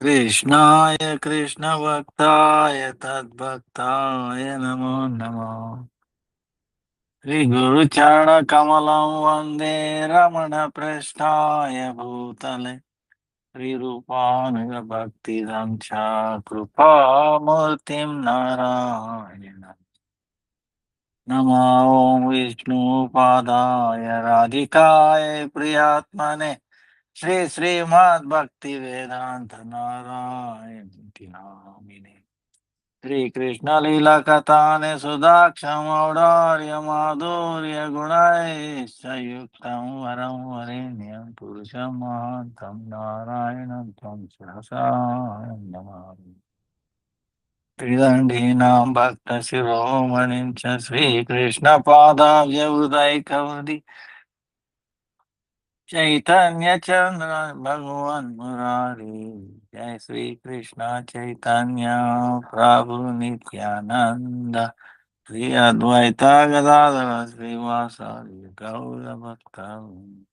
कृष्णाय कृष्णभक्ताय तद्भक्ताय नमो नमः। श्रीगुरुचरणकमलं वन्दे रमणपृष्ठाय भूतले श्रीरूपानुगभक्तिदं च कृपामूर्तिं नारायण। नमो विष्णुपादाय राधिकाय प्रियात्मने श्री श्रीमद्भक्तिवेदान्त नारायण नामिने। श्री कृष्ण लीला कथाने सुदाक्षमौदार्य माधुर्य गुणैश्चयुक्तं वरं वरेण्यं पुरुषं महान्तं नारायणं तं शिरसा नमामि। त्रिदण्डीनां भक्तशिरोमणिं च श्रीकृष्णपादाब्जयुदैकमूर्ति चैतन्य चंद्र भगवान मुरारी। जय श्री कृष्ण चैतन्य प्रभु नित्यानंद श्री अद्वैत गदाधर श्रीवासादि गौर भक्तवृंद।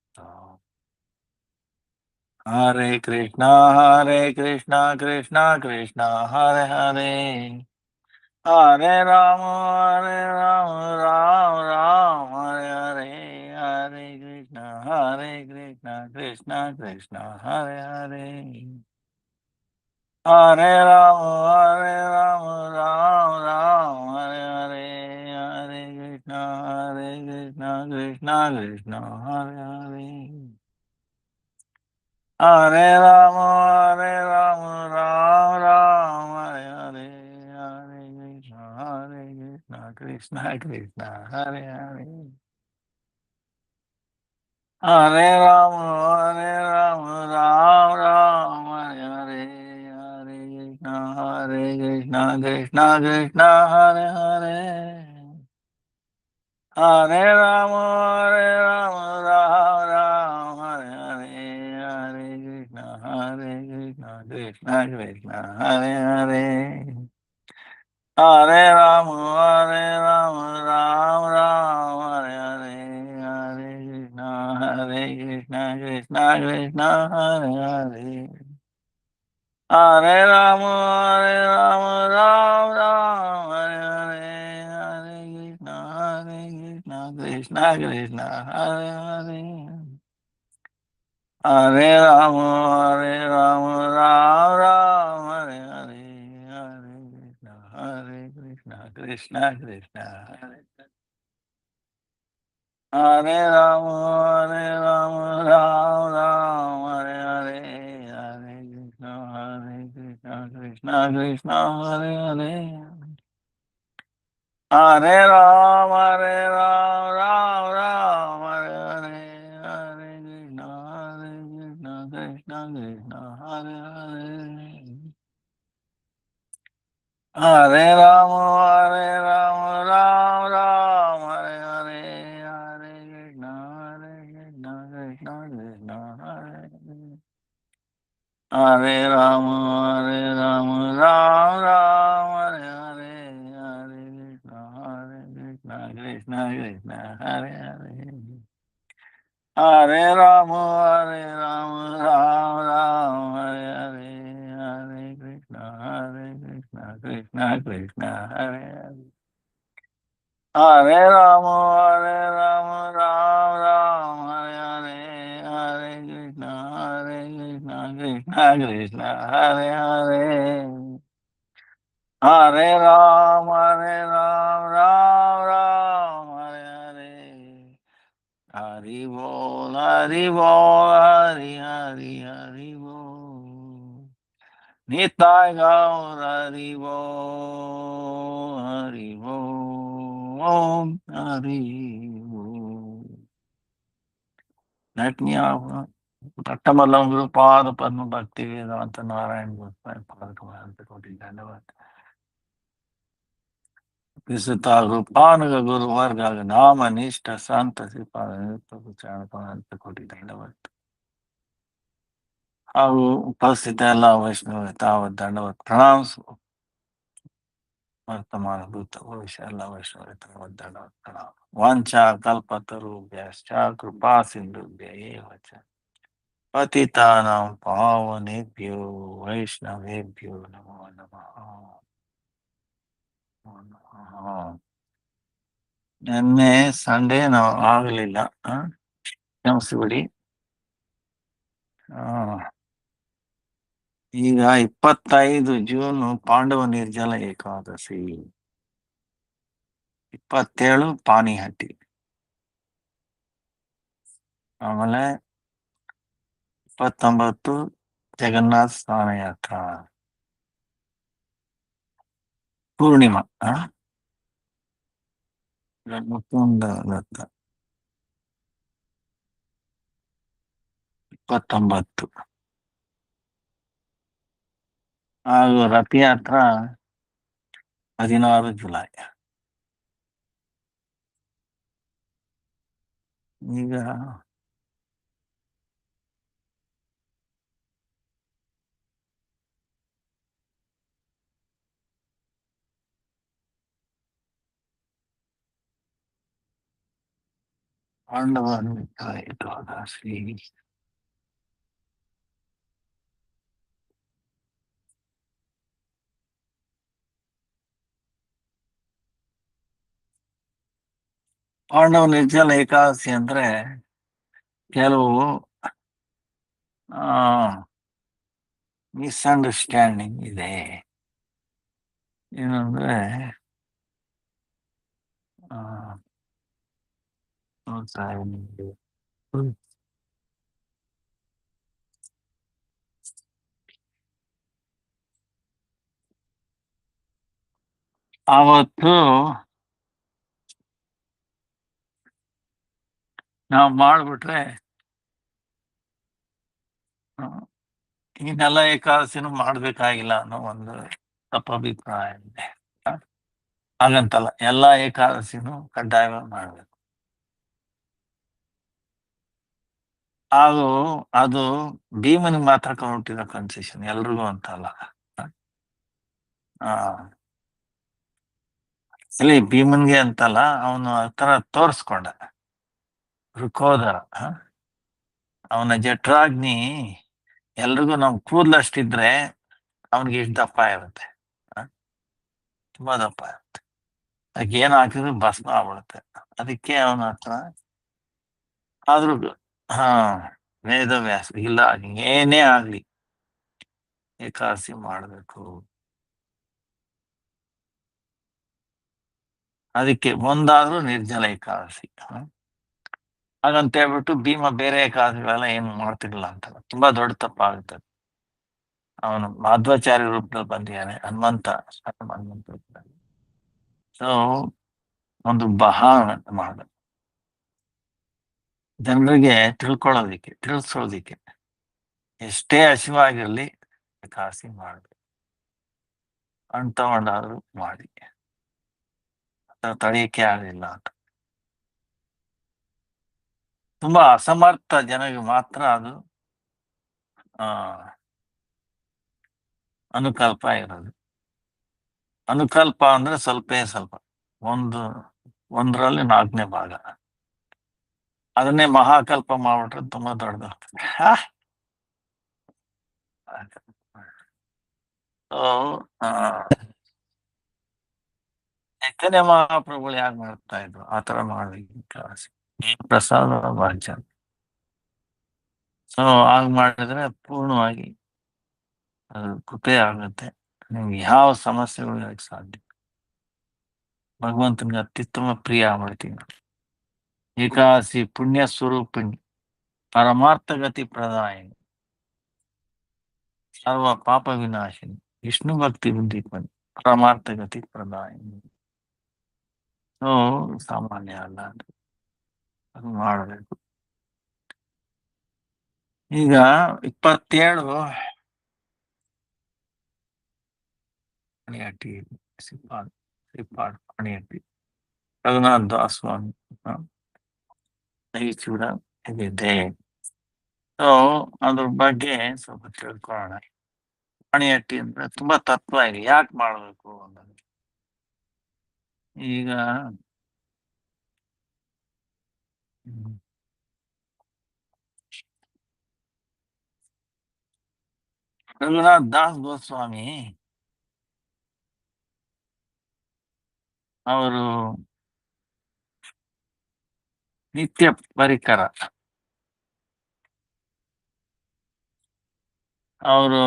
हरे कृष्णा कृष्णा कृष्णा हरे हरे, हरे राम राम राम हरे हरे। हरे कृष्णा कृष्णा कृष्णा हरे हरे, हरे राम राम राम हरे हरे। हरे कृष्णा कृष्णा कृष्णा हरे हरे, हरे राम राम राम हरे हरे। हरे कृष्णा कृष्णा हरे हरे, हरे राम राम राम हरे हरे। हरे कृष्णा कृष्णा कृष्णा हरे हरे, हरे राम राम राम हरे हरे। हरे कृष्णा कृष्णा कृष्णा हरे हरे, हरे राम राम राम हरे हरे। हरे कृष्णा कृष्णा कृष्णा हरे हरे, हरे राम राम राम हरे हरे। हरे कृष्णा कृष्णा हरे हरे, हरे राम राम राम हरे हरे। हरे कृष्णा कृष्णा कृष्णा हरे, हरे राम राम राम हरे हरे। हरे कृष्णा कृष्णा कृष्णा हरे हरे, हरे राम राम राम हरे हरे। हरे कृष्णा कृष्णा हरे हरे, हरे राम राम राम हरे हरे। हरे कृष्णा कृष्णा हरे हरे, हरे राम राम राम हरे हरे। कृष्णा कृष्णा हरे हरे, हरे राम राम राम हरे हरे। हरे कृष्णा कृष्णा कृष्णा हरे हरे, हरे राम राम राम हरे हरे। कृष्णा कृष्णा हरे हरे, हरे राम राम राम हरे हरे। हरि बोल हरि हरि हरि बोल, निताय गौर हरि बोल, हरि बोल हरि बोल। नटनिया नट्टमल्लम गुरुपाद पद्म भक्ति वेदांत नारायण गोस्वामी पाद कमल कोटि धन्यवाद। विसुता रूपानुग गुरुवर्ग नाम निष्ठ संत श्रीपाद प्रभु चरण कमल कोटि धन्यवाद। ಹಾಗೂ ಉಪಸ್ಥಿತ ಎಲ್ಲ ವೈಷ್ಣವ ತಾವತ್ ದಂಡವತ್ ಪ್ರಣಾಮ वर्तमान भूत भविष्य ಎಲ್ಲ ವೈಷ್ಣವ ತಾವತ್ ದಂಡವತ್ ಪ್ರಣಾಮ। ವಾಂಛಾ ಕಲ್ಪತರುಭ್ಯಶ್ಚ ಕೃಪಾ ಸಿಂಧುಭ್ಯ ಏವ ಚ ಪತಿತಾನಾಂ ಪಾವನೇಭ್ಯೋ ವೈಷ್ಣವೇಭ್ಯೋ ನಮೋ ನಮಃ. ನಿನ್ನೆ ಸಂಡೇ ನಾವು ಆಗಲಿಲ್ಲ, ಕ್ಷಮಿಸಿಬಿಡಿ. ಈಗ 25 ಜೂನ್ ಪಾಂಡವ ನಿರ್ಜಲ ಏಕಾದಶಿ, 27 ಪಾನಿಹಟ್ಟಿ, ಆಮೇಲೆ 29 ಜಗನ್ನಾಥ ಸ್ನಾನಯಾತ್ರ, ಪೂರ್ಣಿಮಾ ಮುಕುಂದ ದತ್ತ 29, ಹಾಗೂ ರಥಯಾತ್ರ 16 ಜುಲೈ. ಈಗ ಪಾಂಡವ ನಿರ್ಜಲ ಏಕಾದಶಿ ಪಾಂಡವ ನಿರ್ಜಲ ಏಕಾದಶಿ ಅಂದ್ರೆ ಕೆಲವು ಮಿಸ್ಅಂಡರ್ಸ್ಟ್ಯಾಂಡಿಂಗ್ ಇದೆ. ಏನಂದ್ರೆ ಅವತ್ತು ನಾವು ಮಾಡ್ಬಿಟ್ರೆ ಇನ್ನೆಲ್ಲ ಏಕಾದಶಿನೂ ಮಾಡ್ಬೇಕಾಗಿಲ್ಲ ಅನ್ನೋ ಒಂದು ತಪ್ಪಭಿಪ್ರಾಯ ಇದೆ. ಹಾಗಂತಲ್ಲ, ಎಲ್ಲಾ ಏಕಾದಶಿನೂ ಕಡ್ಡಾಯವಾಗಿ ಮಾಡ್ಬೇಕು. ಅದು ಭೀಮನಿಗೆ ಮಾತ್ರ ಕೊಟ್ಟಿರೋ ಕನ್ಸೆಷನ್, ಎಲ್ರಿಗೂ ಅಂತಲ್ಲ. ಇಲ್ಲಿ ಭೀಮನ್ಗೆ ಅಂತಲ್ಲ, ಅವನು ಆ ತರ ತೋರ್ಸ್ಕೊಂಡ. ರುಕೋದರ ಅವನ ಜಠರಾಗ್ನಿ ಎಲ್ರಿಗೂ ನಮ್ ಕೂದ್ಲಷ್ಟಿದ್ರೆ ಅವನಿಗೆ ಇಷ್ಟು ದಪ್ಪ ಇರುತ್ತೆ, ತುಂಬಾ ದಪ್ಪ ಇರುತ್ತೆ. ಅದಕ್ಕೆ ಏನ್ ಹಾಕಿದ್ರು ಭಸ್ಮ ಆಗ್ಬಿಡುತ್ತೆ. ಅದಕ್ಕೆ ಅವನ ಹತ್ರ ಆದ್ರೂ ವೇದವ್ಯಾಸ ಇಲ್ಲ, ಏನೇ ಆಗ್ಲಿ ಏಕಾದಶಿ ಮಾಡ್ಬೇಕು. ಅದಕ್ಕೆ ಒಂದಾದ್ರೂ ನಿರ್ಜಲ ಏಕಾದಶಿ. ಹಾಗಂತ ಹೇಳ್ಬಿಟ್ಟು ಭೀಮ ಬೇರೆ ಏಕಾದಶಿಗಳೆಲ್ಲ ಏನು ಮಾಡ್ತಿರ್ಲಿಲ್ಲ ಅಂತ, ತುಂಬಾ ದೊಡ್ಡ ತಪ್ಪಾಗುತ್ತೆ. ಅವನು ಮಾಧ್ವಾಚಾರ್ಯ ರೂಪದಲ್ಲಿ ಬಂದಿದ್ದಾನೆ, ಹನುಮಂತ ರೂಪದಲ್ಲಿ. ಸೊ ಒಂದು ಬಹಳ ಮಾಡ ಜನರಿಗೆ ತಿಳಿಸೋದಿಕ್ಕೆ ಎಷ್ಟೇ ಹಸಿವಾಗಿರ್ಲಿ ಏಕಾದಶಿ ಮಾಡ್ಬೇಕು. ಹಣ್ಣು ತಗೊಂಡಾದ್ರೂ ಮಾಡಿ, ತಡೆಯಕ್ಕೆ ಆಗಲಿಲ್ಲ ಅಂತ. ತುಂಬಾ ಅಸಮರ್ಥ ಜನರಿಗೆ ಮಾತ್ರ ಅದು ಅನುಕಲ್ಪ ಇರೋದು. ಅನುಕಲ್ಪ ಅಂದ್ರೆ ಸ್ವಲ್ಪ ಒಂದರಲ್ಲಿ 4ನೇ ಭಾಗ. ಅದನ್ನೇ ಮಹಾಕಲ್ಪ ಮಾಡ್ಬಿಟ್ರೆ ತುಂಬಾ ದೊಡ್ಡದಾಗ್ತದೆ. ಚೈತನ್ಯ ಮಹಾಪ್ರಭುಗಳು ಯಾರು ಮಾಡ್ತಾ ಇದ್ರು ಆತರ ಮಾಡ್ಬೇಕು. ಪ್ರಸಾದ ವಾಚ್ಯ. ಸೊ ಹಾಗೆ ಮಾಡಿದ್ರೆ ಪೂರ್ಣವಾಗಿ ಅದು ಕೃಪೆ ಆಗುತ್ತೆ. ನಿಮ್ಗೆ ಯಾವ ಸಮಸ್ಯೆಗಳು ಸಾಧ್ಯ. ಭಗವಂತನಿಗೆ ಅತ್ಯುತ್ತಮ ಪ್ರಿಯ ಮಾಡ್ತೀನಿ. ಏಕಾದಶಿ ಪುಣ್ಯ ಸ್ವರೂಪಿಣಿ, ಪರಮಾರ್ಥಗತಿ ಪ್ರದಾಯಿನಿ, ಸರ್ವ ಪಾಪ ವಿನಾಶಿನಿ, ವಿಷ್ಣು ಭಕ್ತಿ ಬುದ್ಧಿಪನಿ, ಪರಮಾರ್ಥಗತಿ ಪ್ರದಾಯಿನಿ. ಸಾಮಾನ್ಯ ಅಲ್ಲ, ಅದು ಮಾಡಬೇಕು. ಈಗ 27 ಪಾಣಿಹಟ್ಟಿ, ಶ್ರೀಪಾಡ್ ಪಾಣಿಹಟ್ಟಿ ರಘುನಾಥ ದಾಸ್ ಸ್ವಾಮಿ ಕೂಡ ಇದಿದೆ. ಸೊ ಅದ್ರ ಬಗ್ಗೆ ಸ್ವಲ್ಪ ತಿಳ್ಕೊಳ್ಳೋಣ. ಪಾಣಿಹಟ್ಟಿ ಅಂದ್ರೆ ತುಂಬಾ ತತ್ವ ಇದೆ, ಯಾಕೆ ಮಾಡ್ಬೇಕು ಅನ್ನೋದು. ಈಗ ರಘುನಾಥ್ ದಾಸ್ ಗೋಸ್ವಾಮಿ ಅವರು ನಿತ್ಯ ಪರಿಕರ, ಅವರು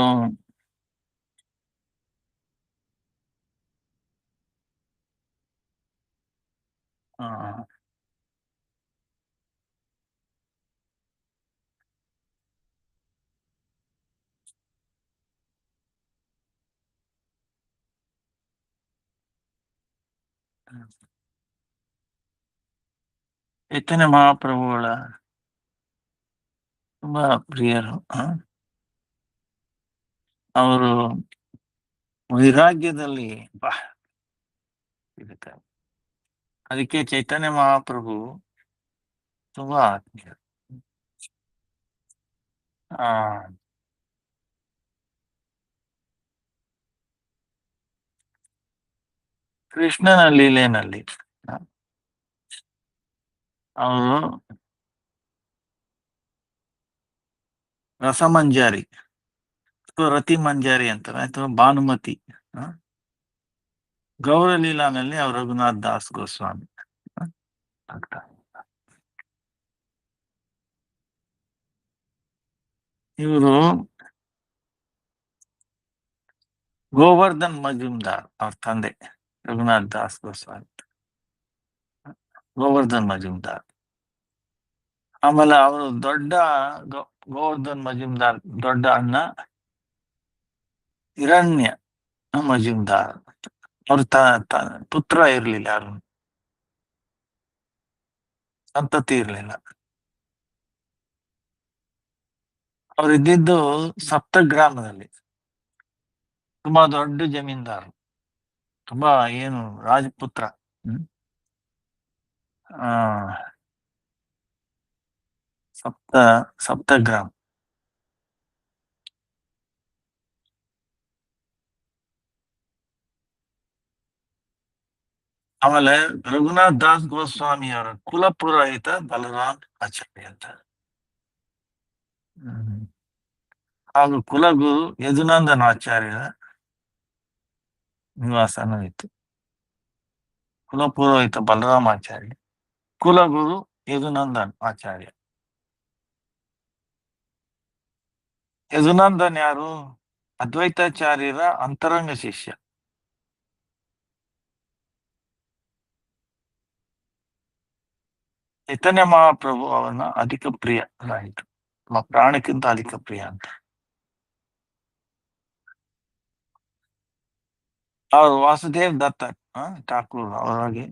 ಚೈತನ್ಯ ಮಹಾಪ್ರಭುಗಳ ತುಂಬಾ ಪ್ರಿಯರು. ಅವರು ವೈರಾಗ್ಯದಲ್ಲಿ ಇದಕ್ಕೆ ಅದಕ್ಕೆ ಚೈತನ್ಯ ಮಹಾಪ್ರಭು ತುಂಬಾ ಆತ್ಮೀಯರು. ಆ ಕೃಷ್ಣನ ಲೀಲೆನಲ್ಲಿ ಅವರು ರಸಮಂಜಾರಿ ಅಥವಾ ರತಿ ಮಂಜಾರಿ ಅಂತಾರೆ, ಅಥವಾ ಭಾನುಮತಿ. ಗೌರಲೀಲಾನಲ್ಲಿ ಅವರು ರಘುನಾಥ್ ದಾಸ್ ಗೋಸ್ವಾಮಿ ಆಗ್ತಾರೆ. ಇವರು ಗೋವರ್ಧನ್ ಮಜುಮ್ದಾರ್ ಅವ್ರ ತಂದೆ ರಘುನಾಥ್ ದಾಸ್ ಗೋಸ್ವಾಮಿ, ಗೋವರ್ಧನ್ ಮಜುಮ್ದಾರ್. ಆಮೇಲೆ ಅವರು ದೊಡ್ಡ ಗೋವರ್ಧನ್ ಮಜುಮ್ದಾರ್ ದೊಡ್ಡ ಅಣ್ಣ ಹಿರಣ್ಯ ಮಜುಮ್ದಾರ್. ಅವ್ರ ಪುತ್ರ ಇರ್ಲಿಲ್ಲ, ಯಾರು ಸಂತತಿ ಇರ್ಲಿಲ್ಲ. ಅವ್ರು ಇದ್ದಿದ್ದು ಸಪ್ತಗ್ರಾಮದಲ್ಲಿ, ತುಂಬಾ ದೊಡ್ಡ ಜಮೀನ್ದಾರ್, ತುಂಬಾ ಏನು ರಾಜಪುತ್ರ. ಆ ಸಪ್ತಗ್ರಾಮ್. ಆಮೇಲೆ ರಘುನಾಥ್ ದಾಸ್ ಗೋಸ್ವಾಮಿ ಅವರ ಕುಲಪುರೋಹಿತ ಬಲರಾಮ್ ಆಚಾರ್ಯ ಅಂತ. ಹಾಗೂ ಕುಲಗುರು ಯದುನಂದನ್ ಆಚಾರ್ಯರ ನಿವಾಸನೂ ಇತ್ತು. ಕುಲಪುರೋಹಿತ ಬಲರಾಮಾಚಾರ್ಯ, ಕುಲಗುರು ಯದುನಂದನ್ ಆಚಾರ್ಯ. ಯದುನಂದನ್ ಯಾರು? ಅದ್ವೈತಾಚಾರ್ಯರ ಅಂತರಂಗ ಶಿಷ್ಯ. ಚೈತನ್ಯ ಮಹಾಪ್ರಭು ಅವನ ಅಧಿಕ ಪ್ರಿಯ ಆಯಿತು, ನಮ್ಮ ಪ್ರಾಣಕ್ಕಿಂತ ಅಧಿಕ ಪ್ರಿಯ ಅಂತ. ಅವರು ವಾಸುದೇವ್ ದತ್ತ ಠಾಕೂರ್ ಅವರಿಗೆ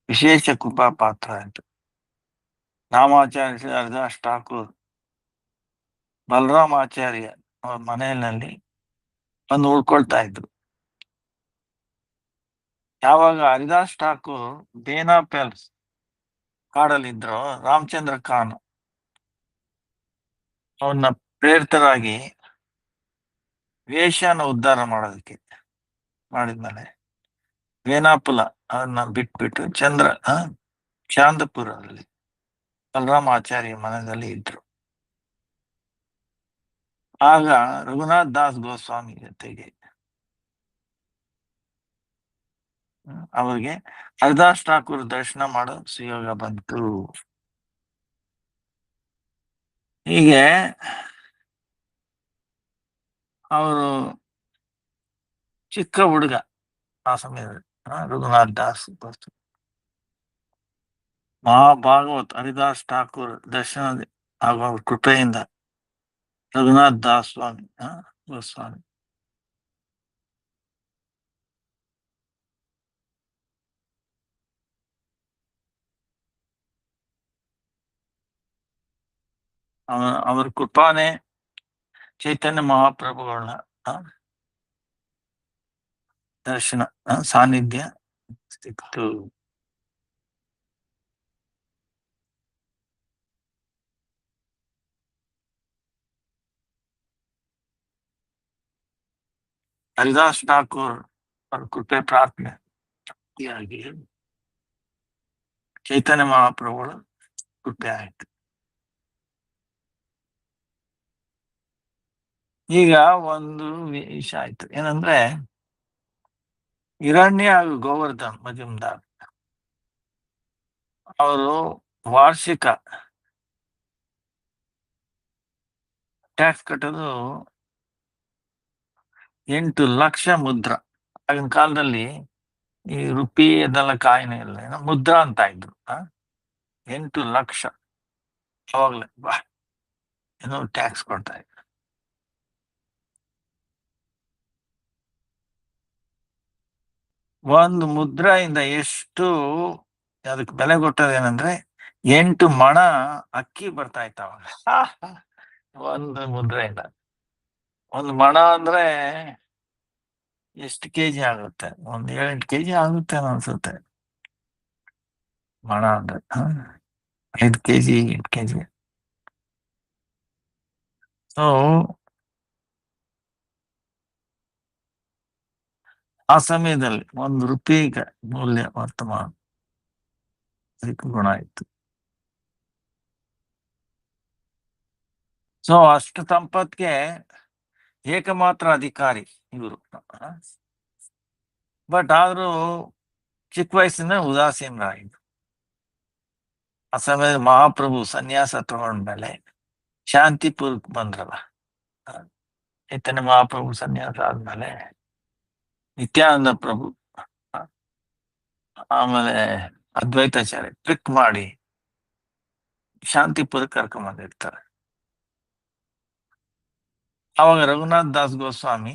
ವಿಶೇಷ ಕೃಪಾ ಪಾತ್ರ ಆಯ್ತು. ರಾಮಾಚಾರ್ಯ ಶ್ರೀ ಹರಿದಾಸ್ ಠಾಕೂರ್ ಬಲರಾಮಾಚಾರ್ಯ ಅವ್ರ ಮನೆಯಲ್ಲಿ ಬಂದು ಉಳ್ಕೊಳ್ತಾ ಇದ್ರು. ಯಾವಾಗ ಹರಿದಾಸ್ ಠಾಕೂರ್ ದೇನಾ ಪ್ಯಾಲೇಸ್ ಕಾಡಲ್ಲಿದ್ರು, ರಾಮಚಂದ್ರ ಖಾನ್ ಅವನ್ನ ಪ್ರೇರಿತರಾಗಿ ವೇಷನ ಉದ್ಧಾರ ಮಾಡೋದಕ್ಕೆ ಮಾಡಿದ್ಮೇಲೆ ವೇನಾಪುಲ ಅದನ್ನ ಬಿಟ್ಬಿಟ್ಟು ಚಾಂದಪುರದಲ್ಲಿ ಬಲರಾಮಾಚಾರ್ಯ ಮನೆಯಲ್ಲಿ ಇದ್ರು. ಆಗ ರಘುನಾಥ್ ದಾಸ್ ಗೋಸ್ವಾಮಿ ಜೊತೆಗೆ ಅವ್ರಿಗೆ ಹರಿದಾಸ್ ಠಾಕೂರ್ ದರ್ಶನ ಮಾಡೋ ಸುಯೋಗ ಬಂತು. ಹೀಗೆ ಅವರು ಚಿಕ್ಕ ಹುಡುಗ ಆ ಸಮಯದಲ್ಲಿ, ರಘುನಾಥ್ ದಾಸ್ ಮಹಾಭಾಗವತ್ ಹರಿದಾಸ್ ಠಾಕೂರ್ ದರ್ಶನ ಆಗುವ ಕೃಪೆಯಿಂದ ರಘುನಾಥ್ ದಾಸ್ ಸ್ವಾಮಿ ಗೋಸ್ವಾಮಿ ಅವರ ಕೃಪಾನೆ ಚೈತನ್ಯ ಮಹಾಪ್ರಭುಗಳನ್ನ ದರ್ಶನ ಸಾನ್ನಿಧ್ಯ ಸಿಕ್ತು. ಹರಿದಾಸ್ ಠಾಕೂರ್ ಅವ್ರ ಕೃಪೆ ಪ್ರಾರ್ಥನೆ ಚೈತನ್ಯ ಮಹಾಪ್ರಭುಗಳು ಕೃಪೆ ಆಯ್ತು. ಈಗ ಒಂದು ವಿಷಯ ಆಯ್ತು ಏನಂದ್ರೆ, ಹಿರಣ್ಯ ಹಾಗೂ ಗೋವರ್ಧನ್ ಮಜುಮ್ದಾರ್ ಅವರು ವಾರ್ಷಿಕ ಟ್ಯಾಕ್ಸ್ ಕಟ್ಟೋದು 8 ಲಕ್ಷ ಮುದ್ರ. ಆಗಿನ ಕಾಲದಲ್ಲಿ ಈ ರುಪಿ ಅದೆಲ್ಲ ಕಾಯಿನ ಇಲ್ಲ, ಏನೋ ಮುದ್ರಾ ಅಂತ ಇದ್ರು. 8 ಲಕ್ಷ ಅವಾಗ್ಲೇ ಬಾ ಏನೋ ಟ್ಯಾಕ್ಸ್ ಕೊಡ್ತಾ ಇದ್ರು. ಒಂದು ಮುದ್ರೆಯಿಂದ ಎಷ್ಟು ಅದಕ್ಕೆ ಬೆಲೆ ಕೊಟ್ಟದೇನಂದ್ರೆ 8 ಮಣ ಅಕ್ಕಿ ಬರ್ತಾ ಇತ್ತು ಅವಾಗ. ಒಂದು ಮುದ್ರೆಯಿಂದ. ಒಂದು ಮಣ ಅಂದ್ರೆ ಎಷ್ಟು ಕೆಜಿ ಆಗುತ್ತೆ? ಒಂದ್ 7-8 ಕೆಜಿ ಆಗುತ್ತೆ ಅನ್ಸುತ್ತೆ. ಮಣ ಅಂದ್ರೆ 5 ಕೆಜಿ 8 ಕೆಜಿ. ಸೊ ಆ ಸಮಯದಲ್ಲಿ 1 ರೂಪಾಯಿಗೆ ಮೌಲ್ಯ ವರ್ತಮಾನ ಅದಕ್ಕೆ ಗುಣ ಇತ್ತು. ಸೊ ಅಷ್ಟು ಸಂಪತ್ಗೆ ಏಕಮಾತ್ರ ಅಧಿಕಾರಿ ಇವರು. ಬಟ್ ಆದ್ರೂ ಚಿಕ್ಕ ವಯಸ್ಸಿನ ಉದಾಸೀನರಾಗಿದ್ರು. ಆ ಸಮಯದಲ್ಲಿ ಮಹಾಪ್ರಭು ಸನ್ಯಾಸ ತಗೊಂಡ್ಮೇಲೆ ಶಾಂತಿಪುರಕ್ಕೆ ಬಂದ್ರಲ್ಲ. ಚೈತನ್ಯ ಮಹಾಪ್ರಭು ಸನ್ಯಾಸ ಆದ್ಮೇಲೆ ನಿತ್ಯಾನಂದ ಪ್ರಭು, ಆಮೇಲೆ ಅದ್ವೈತಾಚಾರ್ಯ ಟ್ರಿಕ್ ಮಾಡಿ ಶಾಂತಿಪುರಕ್ಕೆ ಕರ್ಕೊಂಡ್ ಬಂದಿರ್ತಾರೆ. ಅವಾಗ ರಘುನಾಥ್ ದಾಸ್ ಗೋಸ್ವಾಮಿ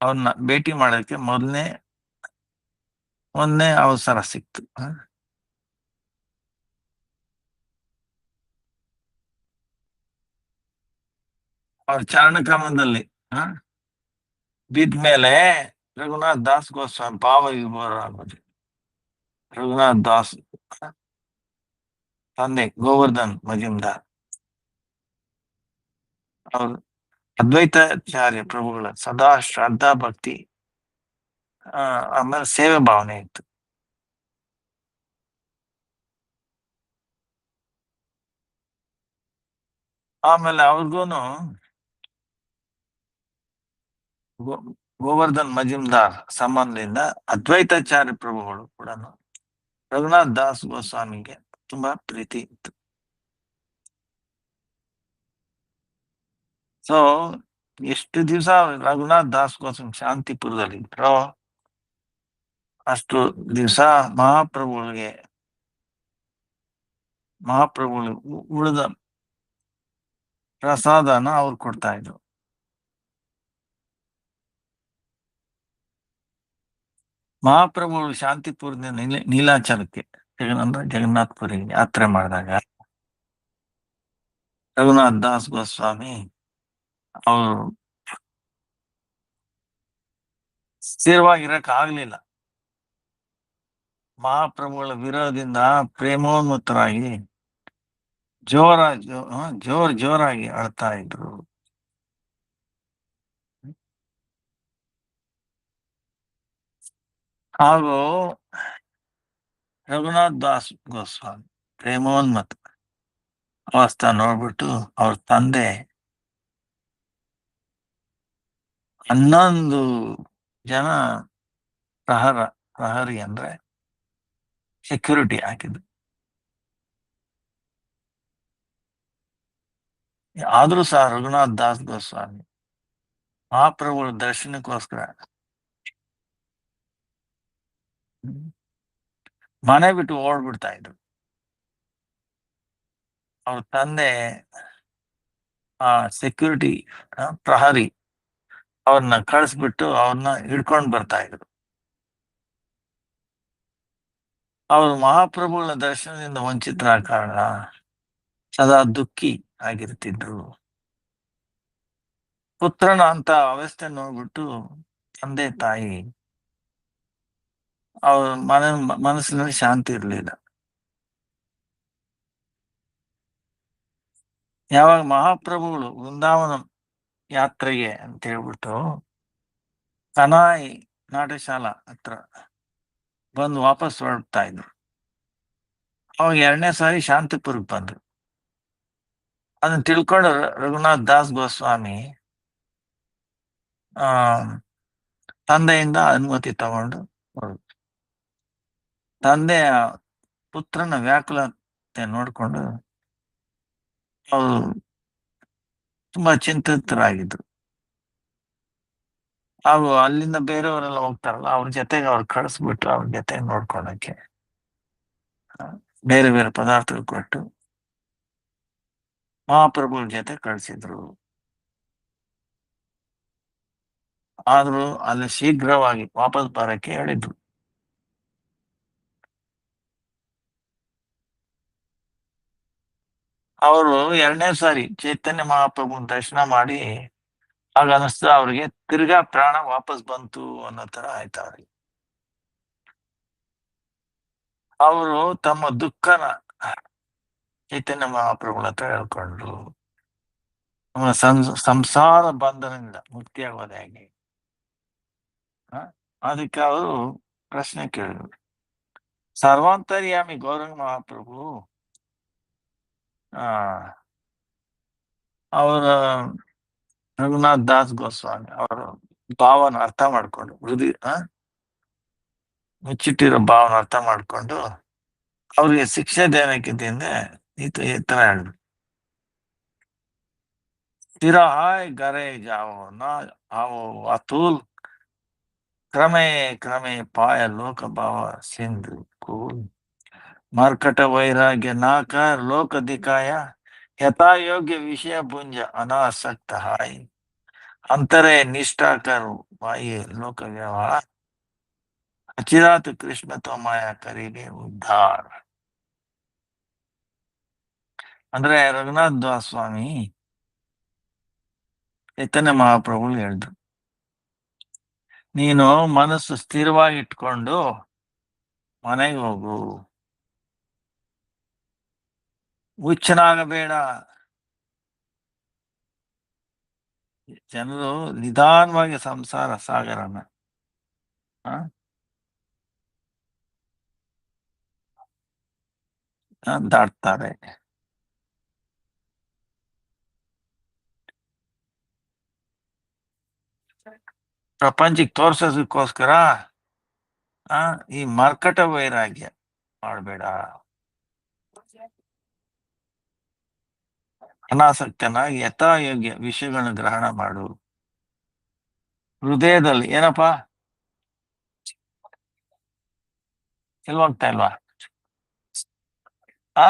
ಅವ್ರನ್ನ ಭೇಟಿ ಮಾಡೋದಕ್ಕೆ ಮೊನ್ನೆ ಅವಸರ ಸಿಕ್ತು. ಅವ್ರ ಚರಣಕ್ರಮದಲ್ಲಿ ಬಿದ್ಮೇಲೆ ರಘುನಾಥ್ ದಾಸ್ ಗೋಸ್ವಾಮಿ ಭಾವ ವಿಭೋರ ಆಗೋದು. ರಘುನಾಥ್ ದಾಸ್ ತಂದೆ ಗೋವರ್ಧನ್ ಮಜುಮ್ದಾರ್ ಅವರು ಅದ್ವೈತಾಚಾರ್ಯ ಪ್ರಭುಗಳ ಸದಾ ಶ್ರದ್ಧಾ ಭಕ್ತಿ, ಆಮೇಲೆ ಸೇವೆ ಭಾವನೆ ಇತ್ತು. ಆಮೇಲೆ ಅವ್ರಿಗೂನು ಗೋವರ್ಧನ್ ಮಜುಮ್ದಾರ್ ಸಂಬಂಧದಿಂದ ಅದ್ವೈತಾಚಾರ್ಯ ಪ್ರಭುಗಳು ಕೂಡ ರಘುನಾಥ್ ದಾಸ್ ಗೋಸ್ವಾಮಿಗೆ ತುಂಬಾ ಪ್ರೀತಿ ಇತ್ತು. ಸೊ ಎಷ್ಟು ದಿವಸ ರಘುನಾಥ್ ದಾಸ್ ಗೋಸ್ವಾಮಿ ಶಾಂತಿಪುರದಲ್ಲಿ ಇದ್ರೋ ಅಷ್ಟು ದಿವಸ ಮಹಾಪ್ರಭುಗಳಿಗೆ ಉಳಿದ ಪ್ರಸಾದನ ಅವ್ರು ಕೊಡ್ತಾ ಇದ್ರು. ಮಹಾಪ್ರಭುಗಳು ಶಾಂತಿಪುರದಿಂದ ನೀಲಾಚಲಕ್ಕೆ ಜಗನ್ನಾಥ್ಪುರಿಗೆ ಯಾತ್ರೆ ಮಾಡಿದಾಗ ರಘುನಾಥ್ ದಾಸ್ ಗೋಸ್ವಾಮಿ ಅವರು ಸ್ಥಿರವಾಗಿರಕ್ ಆಗ್ಲಿಲ್ಲ. ಮಹಾಪ್ರಭುಗಳ ವಿರೋಧದಿಂದ ಪ್ರೇಮೋನ್ಮತ್ತರಾಗಿ ಜೋರಾಗಿ ಅಳ್ತಾ ಇದ್ರು. ಹಾಗೂ ರಘುನಾಥ್ ದಾಸ್ ಗೋಸ್ವಾಮಿ ಪ್ರೇಮೋನ್ಮತ್ತ ಅವಸ್ಥಾ ನೋಡ್ಬಿಟ್ಟು ಅವ್ರ ತಂದೆ 11 ಜನ ಪ್ರಹರಿ ಅಂದ್ರೆ ಸೆಕ್ಯೂರಿಟಿ ಹಾಕಿದ್ರು. ಆದ್ರೂ ಸಹ ರಘುನಾಥ್ ದಾಸ್ ಗೋಸ್ವಾಮಿ ಮಹಾಪ್ರಭುಗಳ ದರ್ಶನಕ್ಕೋಸ್ಕರ ಮನೆ ಬಿಟ್ಟು ಓಡ್ಬಿಡ್ತಾ ಇದ್ರು. ಅವ್ರ ತಂದೆ ಆ ಸೆಕ್ಯೂರಿಟಿ ಪ್ರಹರಿ ಅವ್ರನ್ನ ಕಳಿಸ್ಬಿಟ್ಟು ಅವ್ರನ್ನ ಹಿಡ್ಕೊಂಡು ಬರ್ತಾ ಇದ್ರು. ಅವರು ಮಹಾಪ್ರಭುಗಳ ದರ್ಶನದಿಂದ ವಂಚಿತರ ಕಾರಣ ಸದಾ ದುಃಖಿ ಆಗಿರ್ತಿದ್ರು. ಪುತ್ರನ ಅಂತ ಅವಸ್ಥೆ ನೋಡ್ಬಿಟ್ಟು ತಂದೆ ತಾಯಿ ಅವ್ರ ಮನಸ್ಸಿನಲ್ಲಿ ಶಾಂತಿ ಇರ್ಲಿಲ್ಲ. ಯಾವಾಗ ಮಹಾಪ್ರಭುಗಳು ವೃಂದಾವನ ಯಾತ್ರೆಗೆ ಅಂತ ಹೇಳ್ಬಿಟ್ಟು ಕನಾಯಿ ನಾಟ್ಯಶಾಲಾ ಹತ್ರ ಬಂದು ವಾಪಸ್ ಹೊರಡ್ತಾ ಇದ್ರು, ಅವಾಗ 2ನೇ ಸಾರಿ ಶಾಂತಿಪುರಕ್ಕೆ ಬಂದ್ರು. ಅದನ್ನ ತಿಳ್ಕೊಂಡು ರಘುನಾಥ್ ದಾಸ್ ಗೋಸ್ವಾಮಿ ಆ ತಂದೆಯಿಂದ ಅನುಮತಿ ತಗೊಂಡು ಹೊರಟರು. ತಂದೆಯ ಪುತ್ರನ ವ್ಯಾಕುಲತೆ ನೋಡ್ಕೊಂಡು ಅವರು ತುಂಬಾ ಚಿಂತಿತರಾಗಿದ್ರು. ಹಾಗೂ ಅಲ್ಲಿಂದ ಬೇರೆಯವರೆಲ್ಲ ಹೋಗ್ತಾರಲ್ಲ, ಅವ್ರ ಜೊತೆಗೆ ಅವ್ರು ಕಳಿಸ್ಬಿಟ್ಟು ಅವ್ರ ಜೊತೆ ನೋಡ್ಕೊಳಕ್ಕೆ ಬೇರೆ ಬೇರೆ ಪದಾರ್ಥಗಳು ಕೊಟ್ಟು ಮಹಾಪ್ರಭುಗಳ ಜೊತೆ ಕಳಿಸಿದ್ರು. ಆದ್ರೂ ಅಲ್ಲಿ ಶೀಘ್ರವಾಗಿ ವಾಪಸ್ ಬರಕ್ಕೆ ಹೇಳಿದ್ರು. ಅವರು 2ನೇ ಸಾರಿ ಚೈತನ್ಯ ಮಹಾಪ್ರಭುನ ದರ್ಶನ ಮಾಡಿ ಆಗ ಅನಿಸ್ತು ಅವ್ರಿಗೆ ತಿರ್ಗಾ ಪ್ರಾಣ ವಾಪಸ್ ಬಂತು ಅನ್ನೋ ತರ ಆಯ್ತು ಅವ್ರಿಗೆ. ಅವರು ತಮ್ಮ ದುಃಖನ ಚೈತನ್ಯ ಮಹಾಪ್ರಭುಗಳ ಹತ್ರ ಹೇಳ್ಕೊಂಡ್ರು. ಅವನ ಸಂಸಾರ ಬಂಧನದಿಂದ ಮುಕ್ತಿಯಾಗೋದು ಹೇಗೆ? ಅದಕ್ಕೆ ಅವರು ಪ್ರಶ್ನೆ ಕೇಳಿದ್ರು. ಸರ್ವಾಂತರ್ಯಾಮಿ ಗೌರಂಗ ಮಹಾಪ್ರಭು ಆ ಅವರ ರಘುನಾಥ್ ದಾಸ್ ಗೋಸ್ವಾಮಿ ಅವರ ಭಾವನ ಅರ್ಥ ಮಾಡ್ಕೊಂಡು ಮುಚ್ಚಿಟ್ಟಿರೋ ಭಾವನ ಅರ್ಥ ಮಾಡ್ಕೊಂಡು ಅವ್ರಿಗೆ ಶಿಕ್ಷೆ ದೇನಕ್ಕಿದ್ದಿಂದ ಈ ತರ ಹೇಳಿದ್ರು. ತಿರಹಾಯ್ ಗರೆ ಜಾವೋ ನಾ ಆವೋ ಅತುಲ್ ಕ್ರಮೆ ಕ್ರಮೆ ಪಾಯ ಲೋಕ ಭಾವ ಸಿಂಧು ಕೂಲ್ ಮರ್ಕಟ ವೈರಾಗ್ಯ ನಾಕರ್ ಲೋಕ ದಿಕಾಯ ಯಥಾ ಯೋಗ್ಯ ವಿಷಯ ಭುಂಜ ಅನಾಸಕ್ತ ಹಾಯ್ ಅಂತರೆ ನಿಷ್ಠಾ ಕರು ಬಾಯಿ ಲೋಕ ವ್ಯವಹಾರ ಅಚಿರಾತ್ ಕೃಷ್ಣ ತೋಮಾಯ ಕರೀಗೆ ಉದ್ಧಾರ. ಅಂದ್ರೆ ರಘುನಾಥ್ ದಾಸ್ ಸ್ವಾಮಿ ಚೈತನ್ಯ ಮಹಾಪ್ರಭು ಹೇಳಿದ್ರು, ನೀನು ಮನಸ್ಸು ಸ್ಥಿರವಾಗಿ ಇಟ್ಕೊಂಡು ಮನೆಗೆ ಹೋಗು, ಹುಚ್ಚನಾಗಬೇಡ. ಜನರು ನಿಧಾನವಾಗಿ ಸಂಸಾರ ಸಾಗರನ ದಾಟ್ತಾರೆ. ಪ್ರಪಂಚಕ್ಕೆ ತೋರ್ಸೋದಕ್ಕೋಸ್ಕರ ಈ ಮರ್ಕಟ ವೈರಾಗ್ಯ ಮಾಡಬೇಡ. ಅನಾಸಕ್ತನಾಗಿ ಯಥಾಯೋಗ್ಯ ವಿಷಯಗಳನ್ನ ಗ್ರಹಣ ಮಾಡು. ಹೃದಯದಲ್ಲಿ ಏನಪ್ಪಾ ಇಲ್ವಾಗ್ತಾ ಇಲ್ವಾ? ಆ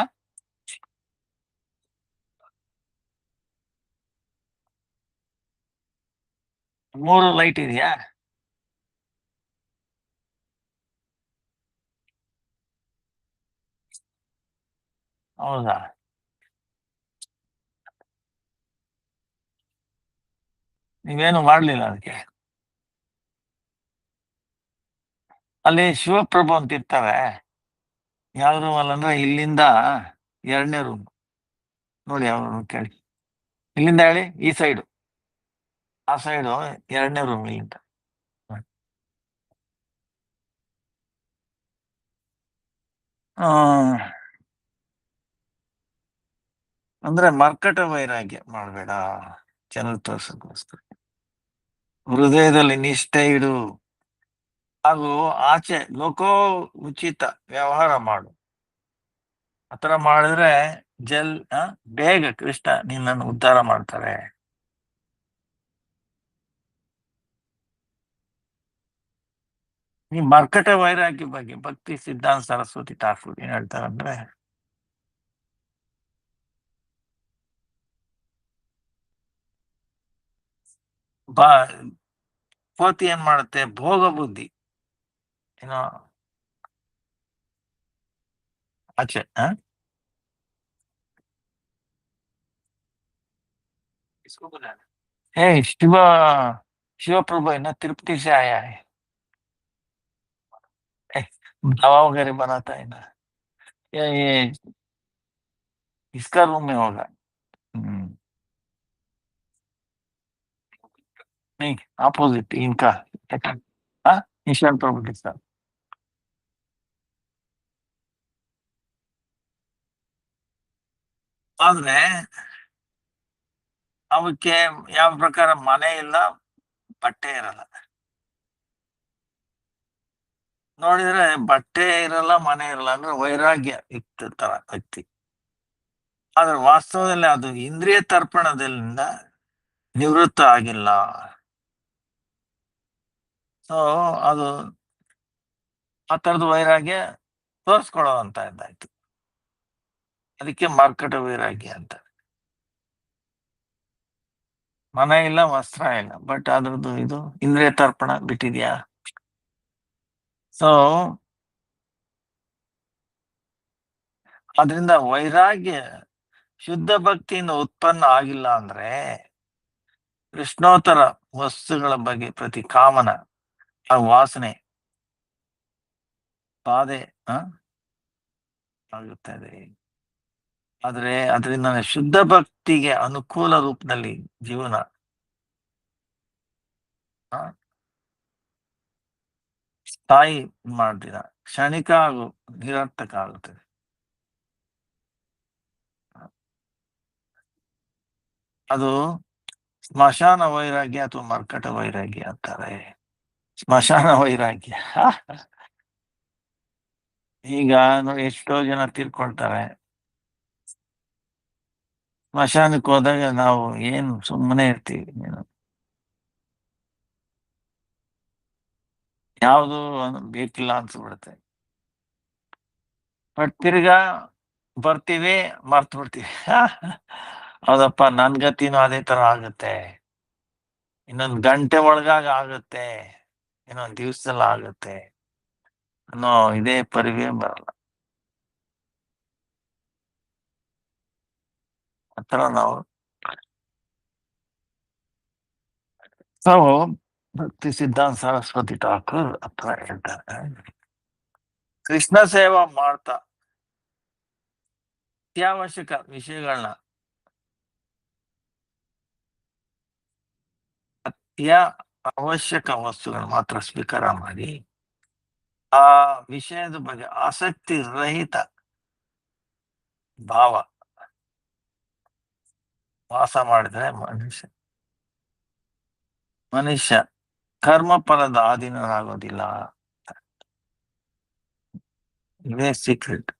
3 ಲೈಟ್ ಇದೆಯಾ? ಹೌದಾ? ನೀವೇನು ಮಾಡ್ಲಿಲ್ಲ ಅದಕ್ಕೆ? ಅಲ್ಲಿ ಶಿವಪ್ರಭು ಅಂತ ಇರ್ತಾರೆ. ಯಾವ ರೂಮ್ ಅಲ್ಲಂದ್ರೆ ಇಲ್ಲಿಂದ 2ನೇ ರೂಮ್ ನೋಡಿ, ಯಾವ ಕೇಳಿ, ಇಲ್ಲಿಂದ ಹೇಳಿ ಈ ಸೈಡು, ಆ ಸೈಡು 2ನೇ ರೂಮ್ ಇಲ್ಲಿಂದ. ಅಂದ್ರೆ ಮರ್ಕಟ ವೈರಾಗ್ಯ ಮಾಡಬೇಡ, ಜನರು ತೋರ್ಸಕ್ಕೋಸ್ಕರ. ಹೃದಯದಲ್ಲಿ ನಿಷ್ಠೆ ಇಡು, ಹಾಗೂ ಆಚೆ ಲೋಕೋ ಉಚಿತ ವ್ಯವಹಾರ ಮಾಡು. ಆತರ ಮಾಡಿದ್ರೆ ಬೇಗ ಕೃಷ್ಣ ನಿನ್ನನ್ನು ಉದ್ಧಾರ ಮಾಡ್ತಾರೆ. ಈ ಮರ್ಕಟ ವೈರಾಗ್ಯ ಬಗ್ಗೆ ಭಕ್ತಿ ಸಿದ್ಧಾಂತ ಸರಸ್ವತಿ ಠಾಕೂರ್ ಏನ್ ಹೇಳ್ತಾರಂದ್ರೆ, ಕೋತಿ ಏನ್ ಮಾಡುತ್ತೆ? ಭೋಗ ಬುದ್ಧಿ ಏನೋ ಆಚೆ शिवप्रभु है ना, तिरुपति से आया है, दवा वगैरह बनाता है ना, ये इसका रूम में होगा। नहीं, अपोजिट इनका निशांत प्रभु के साथ। ಆದ್ರೆ ಅವಕ್ಕೆ ಯಾವ ಪ್ರಕಾರ ಮನೆ ಇಲ್ಲ, ಬಟ್ಟೆ ಇರಲ್ಲ. ನೋಡಿದ್ರೆ ಬಟ್ಟೆ ಇರಲ್ಲ, ಮನೆ ಇರಲ್ಲ ಅಂದ್ರೆ ವೈರಾಗ್ಯ ಇತ್ತು ತರ ವ್ಯಕ್ತಿ. ಆದ್ರೆ ವಾಸ್ತವದಲ್ಲಿ ಅದು ಇಂದ್ರಿಯ ತರ್ಪಣದಿಂದ ನಿವೃತ್ತ ಆಗಿಲ್ಲ. ಸೊ ಅದು ಆ ತರದ ವೈರಾಗ್ಯ ತೋರಿಸ್ಕೊಳ್ಳೋ ಅಂತ ಇದ್ದಾಯ್ತು. ಅದಕ್ಕೆ ಮರ್ಕಟ ವೈರಾಗ್ಯ ಅಂತ. ಮನೆ ಇಲ್ಲ, ವಸ್ತ್ರ ಇಲ್ಲ, ಬಟ್ ಅದ್ರದ್ದು ಇದು ಇಂದ್ರಿಯ ತರ್ಪಣ ಬಿಟ್ಟಿದ್ಯಾ. ಸೊ ಅದರಿಂದ ವೈರಾಗ್ಯ ಶುದ್ಧ ಭಕ್ತಿಯಿಂದ ಉತ್ಪನ್ನ ಆಗಿಲ್ಲ ಅಂದ್ರೆ ಕೃಷ್ಣೋತ್ತರ ವಸ್ತುಗಳ ಬಗ್ಗೆ ಪ್ರತಿ ಕಾಮನ, ಆ ವಾಸನೆ ಬಾಧೆ ಆಗುತ್ತದೆ. ಆದ್ರೆ ಅದರಿಂದ ಶುದ್ಧ ಭಕ್ತಿಗೆ ಅನುಕೂಲ ರೂಪದಲ್ಲಿ ಜೀವನ ಸ್ಥಾಯಿ ಮಾಡ್ತೀರ, ಕ್ಷಣಿಕ ಹಾಗೂ ನಿರರ್ಥಕ ಆಗುತ್ತದೆ. ಅದು ಸ್ಮಶಾನ ವೈರಾಗ್ಯ ಅಥವಾ ಮರ್ಕಟ ವೈರಾಗ್ಯ ಅಂತಾರೆ. ಸ್ಮಶಾನ ವೈರಾಗ್ಯ ಈಗ ನೋಡಿ, ಎಷ್ಟೋ ಜನ ತೀರ್ಕೊಳ್ತಾರೆ. ಸ್ಮಶಾನಕ್ಕೆ ಹೋದಾಗ ನಾವು ಏನು ಸುಮ್ಮನೆ ಇರ್ತೀವಿ, ಯಾವುದು ಬೇಕಿಲ್ಲ ಅನ್ಸ್ಬಿಡುತ್ತೆ. ಬಟ್ ತಿರ್ಗಾ ಬರ್ತೀವಿ, ಮರ್ತು ಬಿಡ್ತೀವಿ ಹೌದಪ್ಪ, ನನ್ ಗತಿನೂ ಅದೇ ತರ ಆಗುತ್ತೆ, ಇನ್ನೊಂದ್ ಗಂಟೆ ಒಳಗಾಗ ಆಗುತ್ತೆ, ಇನ್ನೊಂದ್ ದಿವ್ಸದಲ್ಲಿ ಆಗುತ್ತೆ ಅನ್ನೋ ಇದೇ ಪರಿವೇ ಬರಲ್ಲ. ಆತರ ನಾವು ಭಕ್ತಿ ಸಿದ್ಧಾಂತ ಸರಸ್ವತಿ ಠಾಕೂರ್ ಹತ್ರ ಹೇಳ್ತಾರೆ, ಕೃಷ್ಣ ಸೇವಾ ಮಾಡ್ತಾ ಅತ್ಯಾವಶ್ಯಕ ವಿಷಯಗಳನ್ನ ಅವಶ್ಯಕ ವಸ್ತುಗಳನ್ನ ಮಾತ್ರ ಸ್ವೀಕಾರ ಮಾಡಿ ಆ ವಿಷಯದ ಬಗ್ಗೆ ಆಸಕ್ತಿ ರಹಿತ ಭಾವ ವಾಸ ಮಾಡಿದ್ರೆ ಮನುಷ್ಯ ಕರ್ಮ ಫಲದ ಅಧೀನರಾಗೋದಿಲ್ಲ. ಇದೇ ಸೀಕ್ರೆಟ್.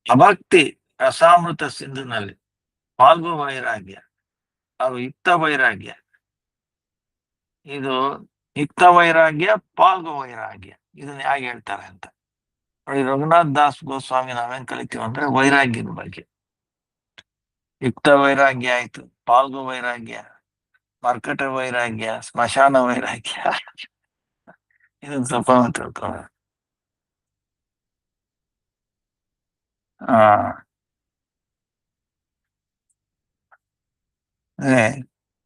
ಅಭಕ್ತಿ ರಸಾಮೃತ ಸಿಂಧುನಲ್ಲಿ ಪಾಲ್ಗೋ ವೈರಾಗ್ಯ ಹಾಗೂ ಯುಕ್ತ ವೈರಾಗ್ಯ, ಇದು ಯುಕ್ತ ವೈರಾಗ್ಯ, ಪಾಲ್ಗೋ ವೈರಾಗ್ಯ, ಇದನ್ನ ಹೇಗೆ ಹೇಳ್ತಾರೆ ಅಂತ ನೋಡಿ. ರಘುನಾಥ್ ದಾಸ್ ಗೋಸ್ವಾಮಿ ನಾವೇನ್ ಕಲಿತೀವಿ ಅಂದ್ರೆ ವೈರಾಗ್ಯದ ಬಗ್ಗೆ. ಯುಕ್ತ ವೈರಾಗ್ಯ ಆಯ್ತು, ಪಾಲ್ಗೋ ವೈರಾಗ್ಯ, ಮರ್ಕಟ ವೈರಾಗ್ಯ, ಸ್ಮಶಾನ ವೈರಾಗ್ಯ ಇದನ್ನ ಸ್ವಲ್ಪ ತಿಳ್ಕೊಳ್ಳ.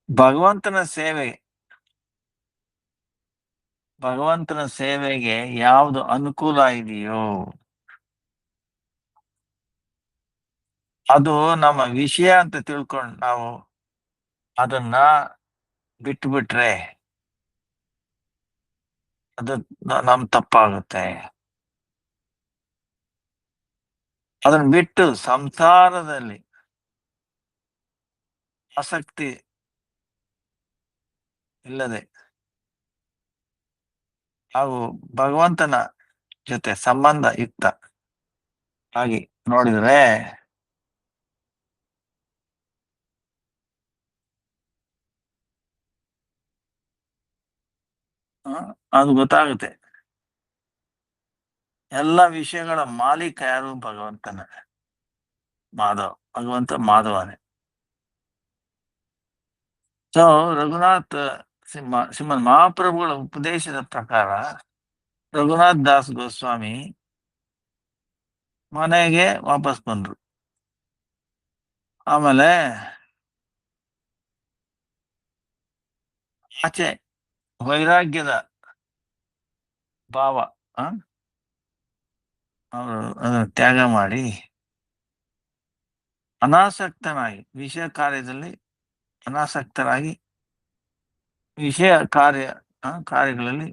ಭಗವಂತನ ಸೇವೆ, ಭಗವಂತನ ಸೇವೆಗೆ ಯಾವುದು ಅನುಕೂಲ ಇದೆಯೋ ಅದು ನಮ್ಮ ವಿಷಯ ಅಂತ ತಿಳ್ಕೊಂಡು ನಾವು ಅದನ್ನ ಬಿಟ್ಟು ಬಿಟ್ರೆ ಅದು ನಮ್ ತಪ್ಪಾಗುತ್ತೆ. ಅದನ್ನ ಬಿಟ್ಟು ಸಂಸಾರದಲ್ಲಿ ಆಸಕ್ತಿ ಇಲ್ಲದೆ ಹಾಗೂ ಭಗವಂತನ ಜೊತೆ ಸಂಬಂಧ ಯುಕ್ತ ಆಗಿ ನೋಡಿದ್ರೆ ಅದು ಗೊತ್ತಾಗುತ್ತೆ. ಎಲ್ಲ ವಿಷಯಗಳ ಮಾಲೀಕ ಯಾರು? ಭಗವಂತನ, ಭಗವಂತ ಮಾಧವನೇ. ಸೊ ರಘುನಾಥ್ ಶ್ರೀಮದ್ ಮಹಾಪ್ರಭುಗಳ ಉಪದೇಶದ ಪ್ರಕಾರ ರಘುನಾಥ್ ದಾಸ್ ಗೋಸ್ವಾಮಿ ಮನೆಗೆ ವಾಪಸ್ ಬಂದ್ರು. ಆಮೇಲೆ ಆಚೆ ವೈರಾಗ್ಯದ ಭಾವ ಅವರು ಅದನ್ನು ತ್ಯಾಗ ಮಾಡಿ ಅನಾಸಕ್ತನಾಗಿ ವಿಷಯ ಕಾರ್ಯದಲ್ಲಿ ಅನಾಸಕ್ತರಾಗಿ ವಿಷಯ ಕಾರ್ಯಗಳಲ್ಲಿ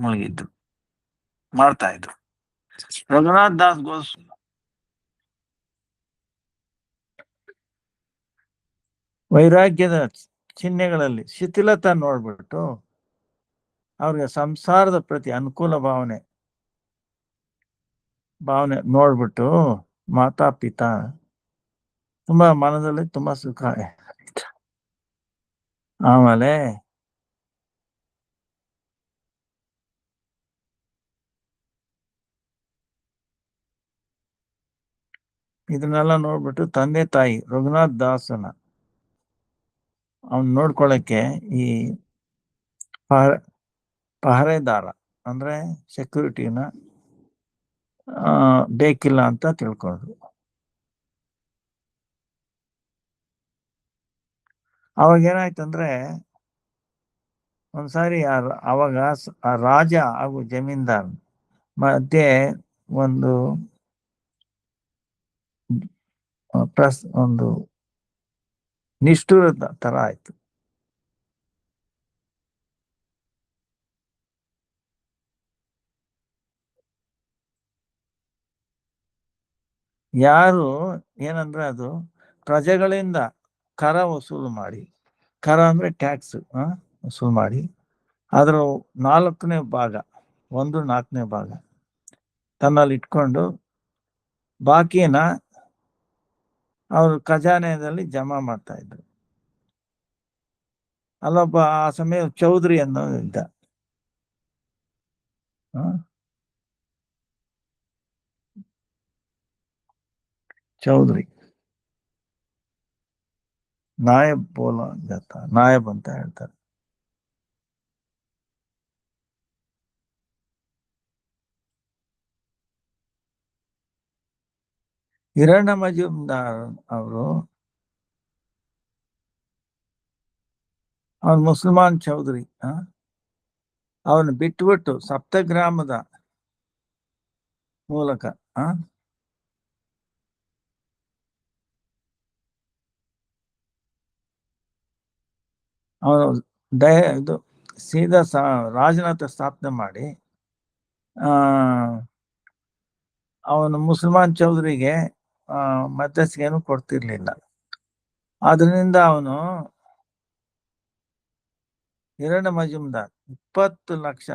ಮುಳುಗಿದ್ರು, ಮಾಡ್ತಾ ಇದ್ರು. ರಘುನಾಥ್ ದಾಸ್ ಗೋಸ್ವಾಮಿ ವೈರಾಗ್ಯದ ಚಿಹ್ನೆಗಳಲ್ಲಿ ಶಿಥಿಲತ ನೋಡ್ಬಿಟ್ಟು ಅವ್ರಿಗೆ ಸಂಸಾರದ ಪ್ರತಿ ಅನುಕೂಲ ಭಾವನೆ ನೋಡ್ಬಿಟ್ಟು ಮಾತಾ ಪಿತಾ ತುಂಬಾ ಮನದಲ್ಲಿ ತುಂಬಾ ಸುಖ. ಆಮೇಲೆ ಇದನ್ನೆಲ್ಲ ನೋಡ್ಬಿಟ್ಟು ತಂದೆ ತಾಯಿ ರಘುನಾಥ್ ದಾಸನ ಅವ್ನ್ ನೋಡ್ಕೊಳಕ್ಕೆ ಈ ಪಹರೆದಾರ ಅಂದ್ರೆ ಸೆಕ್ಯೂರಿಟಿನ ಬೇಕಿಲ್ಲ ಅಂತ ತಿಳ್ಕೊಂಡ್ರು. ಅವಾಗ ಏನಾಯ್ತಂದ್ರೆ ಒಂದ್ಸಾರಿ ಅವಾಗ ಆ ರಾಜ ಹಾಗೂ ಜಮೀನ್ದಾರ್ ಮಧ್ಯೆ ಒಂದು ಒಂದು ನಿಷ್ಠುರದ ತರ ಆಯ್ತು. ಯಾರು ಏನಂದ್ರೆ ಅದು ಪ್ರಜೆಗಳಿಂದ ಕರ ವಸೂಲು ಮಾಡಿ, ಕರ ಅಂದ್ರೆ ಟ್ಯಾಕ್ಸ್ ವಸೂಲು ಮಾಡಿ ಅದ್ರ 4ನೇ ಭಾಗ 1/4 ಭಾಗ ತನ್ನಲ್ಲಿ ಇಟ್ಕೊಂಡು ಬಾಕಿನ ಅವರು ಖಜಾನೆಯಲ್ಲಿ ಜಮಾ ಮಾಡ್ತಾ ಇದ್ರು. ಅಲ್ಲೊಬ್ಬ ಆ ಸಮಯ ಚೌಧರಿ ಅನ್ನೋ ಇದ್ದ. ಚೌಧರಿ ನಾಯಬ್ ಬೋಲ ಜಾತ, ನಾಯಬ್ ಅಂತ ಹೇಳ್ತಾರೆ. ಹಿರಣ್ಯ ಮಜುಮ್ದಾರ್ ಅವರು ಅವನ್ ಮುಸಲ್ಮಾನ್ ಚೌಧರಿ ಅವನು ಬಿಟ್ಬಿಟ್ಟು ಸಪ್ತಗ್ರಾಮದ ಮೂಲಕ ಅವನು ಇದು ಸೀದಾ ರಾಜನಾಥ ಸ್ಥಾಪನೆ ಮಾಡಿ ಅವನು ಮುಸಲ್ಮಾನ್ ಚೌಧರಿಗೆ ಮಧ್ಯಸ್ಥಿಕೆಯನ್ನು ಕೊಡ್ತಿರ್ಲಿಲ್ಲ. ಅದರಿಂದ ಅವನು ಹಿರಣ್ಯ ಮಜುಮ್ದಾರ್ 20 ಲಕ್ಷ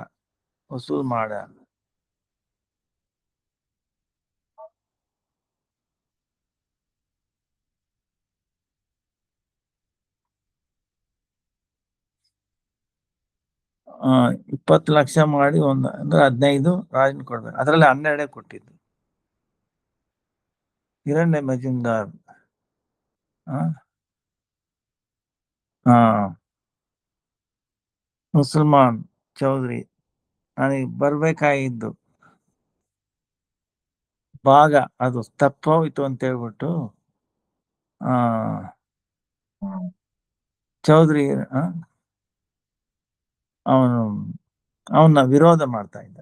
ವಸೂಲ್ ಮಾಡ. ಆ 20 ಲಕ್ಷ ಮಾಡಿ ಅಂದ್ರೆ 15 ರಾಜನ್ ಕೊಡ್ಬೇಕು. ಅದ್ರಲ್ಲಿ 12 ಕೊಟ್ಟಿದ್ದು ಹಿರಣ್ಯ ಮಜುಮ್ದಾರ್. ಮುಸಲ್ಮಾನ್ ಚೌಧರಿ ನನಗೆ ಬರ್ಬೇಕಾಗಿದ್ದು ಭಾಗ ಅದು ತಪ್ಪೋಯ್ತು ಅಂತ ಹೇಳ್ಬಿಟ್ಟು ಚೌಧರಿ ಅವನ್ನ ವಿರೋಧ ಮಾಡ್ತಾ ಇದ್ದ.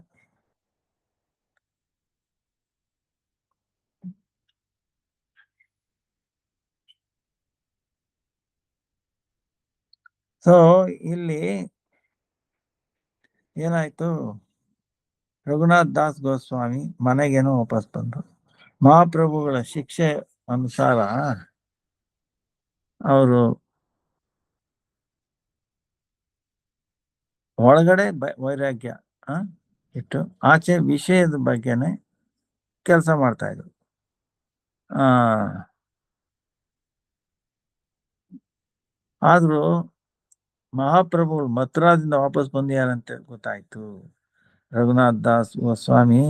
ಸೊ ಇಲ್ಲಿ ಏನಾಯ್ತು, ರಘುನಾಥ್ ದಾಸ್ ಗೋಸ್ವಾಮಿ ಮನೆಗೇನೋ ವಾಪಸ್ ಬಂದ್ರು. ಮಹಾಪ್ರಭುಗಳ ಶಿಕ್ಷೆ ಅನುಸಾರ ಅವರು ಒಳಗಡೆ ವೈರಾಗ್ಯ ಇಟ್ಟು ಆಚೆ ವಿಷಯದ ಬಗ್ಗೆನೆ ಕೆಲಸ ಮಾಡ್ತಾ ಇದ್ರು. ಆದ್ರೂ ಮಹಾಪ್ರಭುಗಳು ಮಥುರಾದಿಂದ ವಾಪಸ್ ಬಂದಿಯಾರಂತ ಗೊತ್ತಾಯ್ತು. ರಘುನಾಥ್ ದಾಸ್ ಗೋಸ್ವಾಮಿ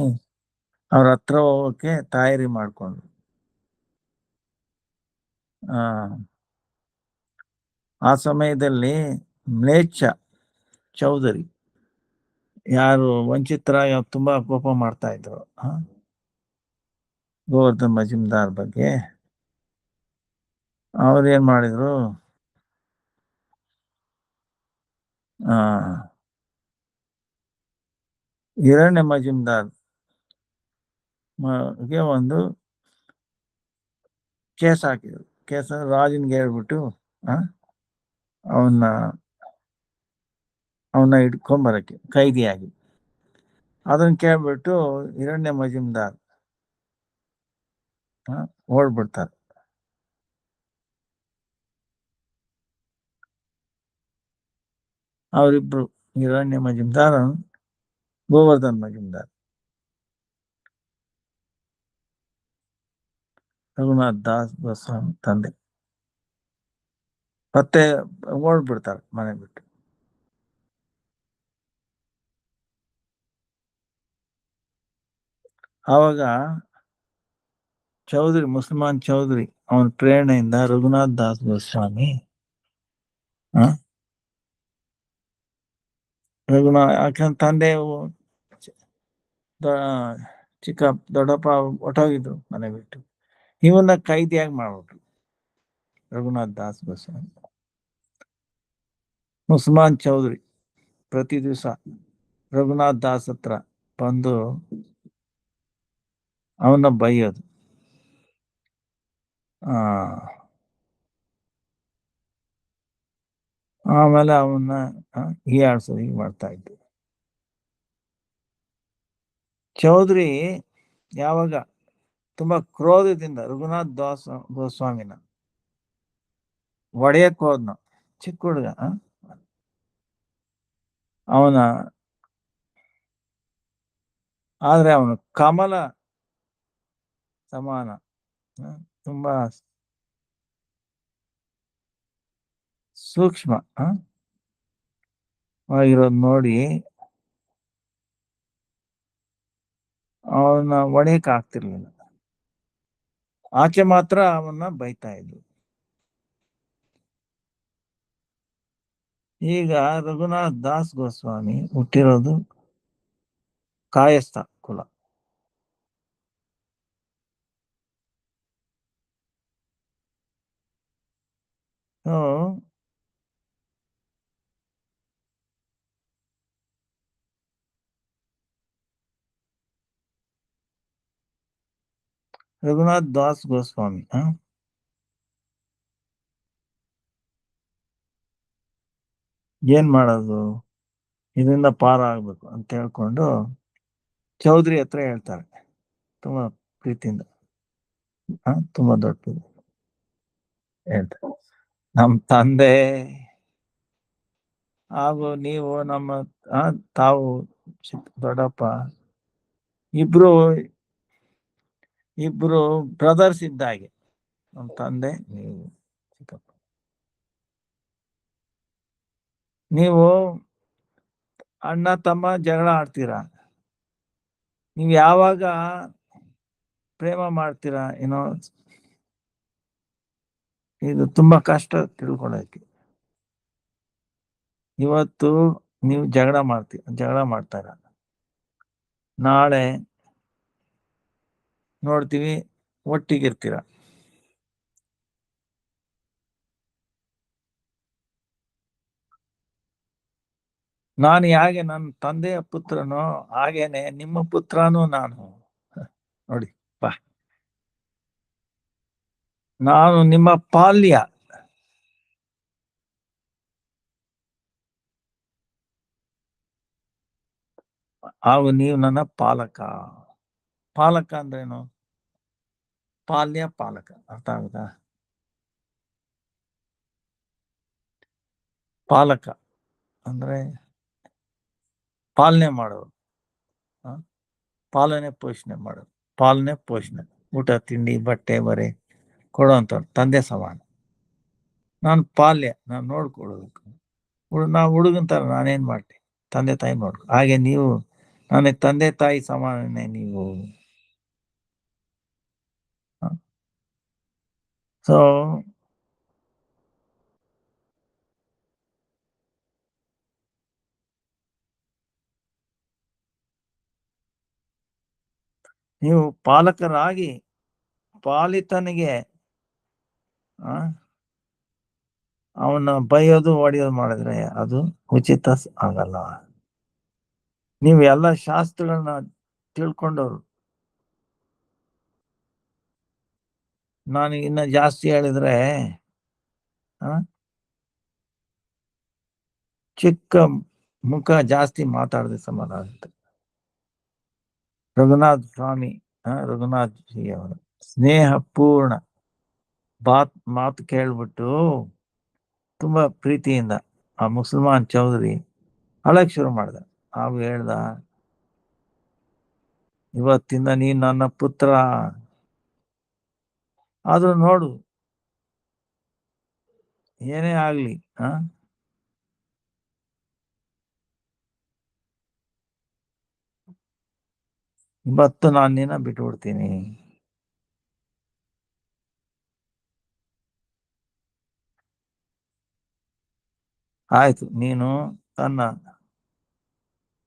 ಅವ್ರ ಹತ್ರ ಹೋಗಕ್ಕೆ ತಯಾರಿ ಮಾಡ್ಕೊಂಡ್ರು. ಆ ಸಮಯದಲ್ಲಿ ಮ್ಲೇಚ್ಛ ಚೌಧರಿ ಯಾರು ವಂಚಿತರಾಗಿ ತುಂಬಾ ಕೋಪ ಮಾಡ್ತಾ ಇದ್ರು ಗೋವರ್ಧನ್ ಮಜುಮ್ದಾರ್ ಬಗ್ಗೆ, ಅವ್ರು ಏನ್ ಮಾಡಿದ್ರು, ಹಿರಣ್ಯ ಮಜುಮ್ದಾರ್ ಗೆ ಒಂದು ಕೇಸ್ ಹಾಕಿದ್ರು. ಕೇಸ್ ರಾಜನ್ಗೆ ಹೇಳ್ಬಿಟ್ಟು ಅವನ್ನ ಹಿಡ್ಕೊಂಬರಕ್ಕೆ ಕೈದಿಯಾಗಿ ಅದನ್ನ ಕೇಳ್ಬಿಟ್ಟು ಹಿರಣ್ಯ ಮಜುಮ್ದಾರ್ ಓಡ್ಬಿಡ್ತಾರೆ. ಅವರಿಬ್ರು, ಹಿರಣ್ಯ ಮಜುಮ್ದಾರ್, ಗೋವರ್ಧನ್ ಮಜುಮ್ದಾರ್, ರಘುನಾಥ್ ದಾಸ್ ಗೋಸ್ವಾಮಿ ತಂದೆ, ಮತ್ತೆ ಓಡ್ಬಿಡ್ತಾರೆ ಮನೆ ಬಿಟ್ಟು. ಆವಾಗ ಚೌಧರಿ, ಮುಸಲ್ಮಾನ್ ಚೌಧರಿ, ಅವನ ಪ್ರೇರಣೆಯಿಂದ ರಘುನಾಥ್ ದಾಸ್ ಗೋಸ್ವಾಮಿ ಯಾಕಂದ್ರೆ ತಂದೆ ಚಿಕ್ಕ ದೊಡ್ಡಪ್ಪ ಹೊಟ್ಟೋಗಿದ್ರು ಮನೆ ಬಿಟ್ಟು, ಇವನ್ನ ಕೈದಿಯಾಗಿ ಮಾಡ್ಬಿಟ್ರು ರಘುನಾಥ್ ದಾಸ್ ಗೋಸ್ವಾಮಿ. ಮುಸಲ್ಮಾನ್ ಚೌಧರಿ ಪ್ರತಿ ದಿವಸ ರಘುನಾಥ್ ದಾಸ್ ಹತ್ರ ಬಂದು ಅವನ್ನ ಬೈಯೋದು, ಆಮೇಲೆ ಅವನ್ನ ಹೀಯಾಡ್ಸೋದು, ಹೀಗೆ ಮಾಡ್ತಾ ಇದ್ರು. ಚೌಧರಿ ಯಾವಾಗ ತುಂಬಾ ಕ್ರೋಧದಿಂದ ರಘುನಾಥ್ ದಾಸ್ ಗೋಸ್ವಾಮಿನ ಒಡೆಯಕ್ ಹೋದ್ನ, ಚಿಕ್ಕ ಹುಡುಗ, ಆದ್ರೆ ಅವನು ಕಮಲ ಸಮಾನ, ತುಂಬಾ ಸೂಕ್ಷ್ಮ ಆಗಿರೋದು ನೋಡಿ ಅವನ್ನ ಒಡೆಯಕ್ ಆಗ್ತಿರ್ಲಿಲ್ಲ. ಆಚೆ ಮಾತ್ರ ಅವನ್ನ ಬೈತಾ ಇದ್ರು. ಈಗ ರಘುನಾಥ್ ದಾಸ್ ಗೋಸ್ವಾಮಿ ಹುಟ್ಟಿರೋದು ಕಾಯಸ್ಥ ಕುಲ. ರಘುನಾಥ್ ದಾಸ್ ಗೋಸ್ವಾಮಿ ಏನ್ ಮಾಡೋದು, ಇದರಿಂದ ಪಾರ ಆಗ್ಬೇಕು ಅಂತ ಹೇಳ್ಕೊಂಡು ಚೌಧರಿ ಹತ್ರ ಹೇಳ್ತಾರೆ, ತುಂಬಾ ಪ್ರೀತಿಯಿಂದ, ತುಂಬಾ ದೊಡ್ಡ ಹೇಳ್ತಾರೆ, ನಮ್ ತಂದೆ ಹಾಗೂ ನೀವು, ನಮ್ಮ ತಾವು ದೊಡ್ಡಪ್ಪ ಇಬ್ರು ಬ್ರದರ್ಸ್ ಇದ್ದಾಗೆ, ನಮ್ಮ ತಂದೆ ನೀವು ಚಿಕ್ಕಪ್ಪ, ನೀವು ಅಣ್ಣ ತಮ್ಮ ಜಗಳ ಆಡ್ತೀರಾ, ನೀವು ಯಾವಾಗ ಪ್ರೇಮ ಮಾಡ್ತೀರಾ ಏನೋ, ಇದು ತುಂಬಾ ಕಷ್ಟ ತಿಳ್ಕೊಳಕ್ಕೆ. ಇವತ್ತು ನೀವು ಜಗಳ ಮಾಡ್ತಾರ, ನಾಳೆ ನೋಡ್ತೀವಿ ಒಟ್ಟಿಗಿರ್ತೀರ. ನಾನು ಹೇಗೆ ನನ್ನ ತಂದೆಯ ಪುತ್ರನೋ ಹಾಗೇನೆ ನಿಮ್ಮ ಪುತ್ರನೂ ನಾನು. ನೋಡಿ ಬಾ, ನಾನು ನಿಮ್ಮ ಪಾಲ್ಯ, ಹಾಗೂ ನೀವು ನನ್ನ ಪಾಲಕ. ಪಾಲಕ ಅಂದ್ರೇನು? ಪಾಲ್ಯ ಪಾಲಕ, ಅರ್ಥ ಆಗುತ್ತಾ? ಪಾಲಕ ಅಂದ್ರೆ ಪಾಲನೆ ಮಾಡೋರು, ಪಾಲನೆ ಪೋಷಣೆ ಮಾಡೋರು, ಪಾಲನೆ ಪೋಷಣೆ, ಊಟ ತಿಂಡಿ ಬಟ್ಟೆ ಬರೆ ಕೊಡುವಂಥವ್ರು ತಂದೆ ಸಮಾನ. ನಾನು ಪಾಲ್ಯ, ನಾನು ನೋಡ್ಕೊಳ್ಬೇಕು. ನಾ ಹುಡುಗನ್ ತರ ನಾನೇನ್ ಮಾಡ್ಲಿ, ತಂದೆ ತಾಯಿ ನೋಡ್ಕೊ. ಹಾಗೆ ನೀವು ನನಗೆ ತಂದೆ ತಾಯಿ ಸಮಾನನೇ ನೀವು. ಸೊ ನೀವು ಪಾಲಕರಾಗಿ ಪಾಲಿತನಿಗೆ ಅವನ್ನ ಬೈಯೋದು ಹೊಡೆಯೋದು ಮಾಡಿದ್ರೆ ಅದು ಉಚಿತ ಆಗಲ್ಲ. ನೀವು ಎಲ್ಲ ಶಾಸ್ತ್ರಗಳನ್ನ ತಿಳ್ಕೊಂಡವ್ರು. ನಾನು ಇನ್ನ ಜಾಸ್ತಿ ಹೇಳಿದ್ರೆ ಚಿಕ್ಕ ಮುಖ ಜಾಸ್ತಿ ಮಾತಾಡದೆ ಸಮಾನ ಆಗುತ್ತೆ. ರಘುನಾಥ್ ಸ್ವಾಮಿ, ರಘುನಾಥ್ ಜಿ ಅವರು ಸ್ನೇಹ ಪೂರ್ಣ ಮಾತು ಕೇಳ್ಬಿಟ್ಟು ತುಂಬಾ ಪ್ರೀತಿಯಿಂದ ಆ ಮುಸಲ್ಮಾನ್ ಚೌಧರಿ ಅಳಕ್ ಶುರು ಮಾಡ್ದ. ಅವು ಹೇಳ್ದ, ಇವತ್ತಿಂದ ನೀನ್ ನನ್ನ ಪುತ್ರ, ಆದ್ರೂ ನೋಡು ಏನೇ ಆಗ್ಲಿ ಇವತ್ತು ನಾನು ನಿನ್ನ ಬಿಟ್ಬಿಡ್ತೀನಿ. ಆಯ್ತು, ನೀನು ತನ್ನ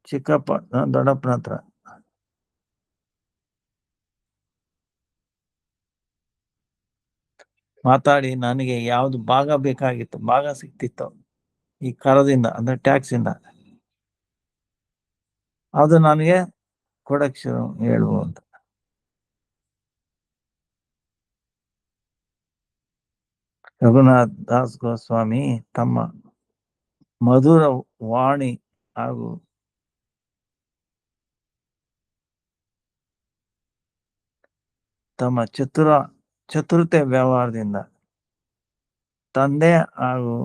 ಚಿಕ್ಕಪ್ಪ ದೊಡ್ಡಪ್ಪನ ಹತ್ರ ಮಾತಾಡಿ ನನಗೆ ಯಾವ್ದು ಭಾಗ ಬೇಕಾಗಿತ್ತು, ಭಾಗ ಸಿಕ್ತಿತ್ತು ಈ ಕರದಿಂದ, ಅಂದ್ರೆ ಟ್ಯಾಕ್ಸ್ ಇಂದ, ಅದು ನನಗೆ ಕೊಡಕ್ ಹೇಳ್ಬೋದು. ರಘುನಾಥ್ ದಾಸ್ ಗೋಸ್ವಾಮಿ ತಮ್ಮ ಮಧುರ ವಾಣಿ ಹಾಗೂ ತಮ್ಮ ಚತುರತೆ ವ್ಯವಹಾರದಿಂದ ತಂದೆ ಹಾಗೂ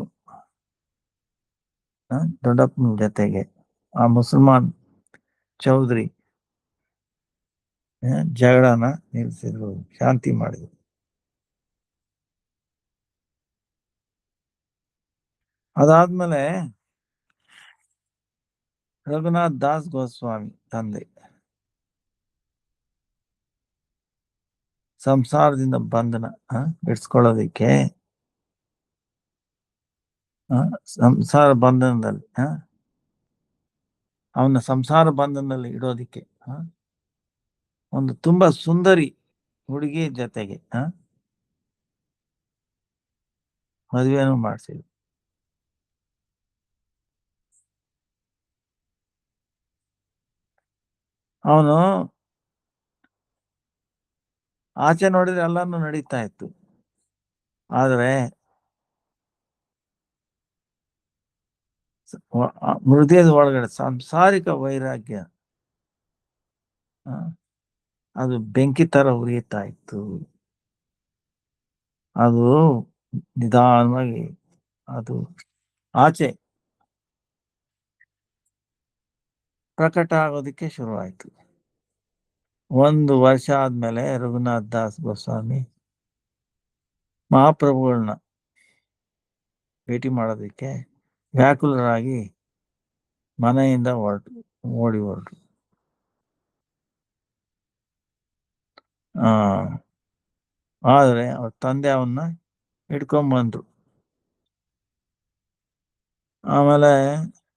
ದೊಡ್ಡಪ್ಪನ ಜೊತೆಗೆ ಆ ಮುಸಲ್ಮಾನ್ ಚೌಧರಿ ಜಗಳನ ನಿಲ್ಲಿಸಿದ್ರು, ಶಾಂತಿ ಮಾಡಿದ್ರು. ಅದಾದ್ಮೇಲೆ ರಘುನಾಥ್ ದಾಸ್ ಗೋಸ್ವಾಮಿ ತಂದೆ ಸಂಸಾರದಿಂದ ಬಂಧನ ಬಿಡಿಸ್ಕೊಳ್ಳೋದಿಕ್ಕೆ ಸಂಸಾರ ಬಂಧನದಲ್ಲಿ ಅವನ ಸಂಸಾರ ಬಂಧನದಲ್ಲಿ ಇಡೋದಿಕ್ಕೆ ಒಂದು ತುಂಬಾ ಸುಂದರಿ ಹುಡುಗಿ ಜೊತೆಗೆ ಮದುವೆನೂ ಮಾಡಿಸಿದ್ರು. ಅವನು ಆಚೆ ನೋಡಿದ್ರೆ ಎಲ್ಲಾನು ನಡೀತಾ ಇತ್ತು, ಆದ್ರೆ ಹೃದಯದ ಒಳಗಡೆ ಸಾಂಸಾರಿಕ ವೈರಾಗ್ಯ ಅದು ಬೆಂಕಿ ತರ ಉರಿಯುತ್ತಾ ಇತ್ತು. ಅದು ನಿಧಾನವಾಗಿ ಅದು ಆಚೆ ಪ್ರಕಟ ಆಗೋದಿಕ್ಕೆ ಶುರುವಾಯಿತು. 1 ವರ್ಷ ಆದ್ಮೇಲೆ ರಘುನಾಥ್ ದಾಸ್ ಗೋಸ್ವಾಮಿ ಮಹಾಪ್ರಭುಗಳನ್ನ ಭೇಟಿ ಮಾಡೋದಕ್ಕೆ ವ್ಯಾಕುಲರಾಗಿ ಮನೆಯಿಂದ ಓಡಿ ಹೊರಟು. ಆದ್ರೆ ಅವ್ರ ತಂದೆ ಅವನ್ನ ಹಿಡ್ಕೊಂಡ್ಬಂದ್ರು. ಆಮೇಲೆ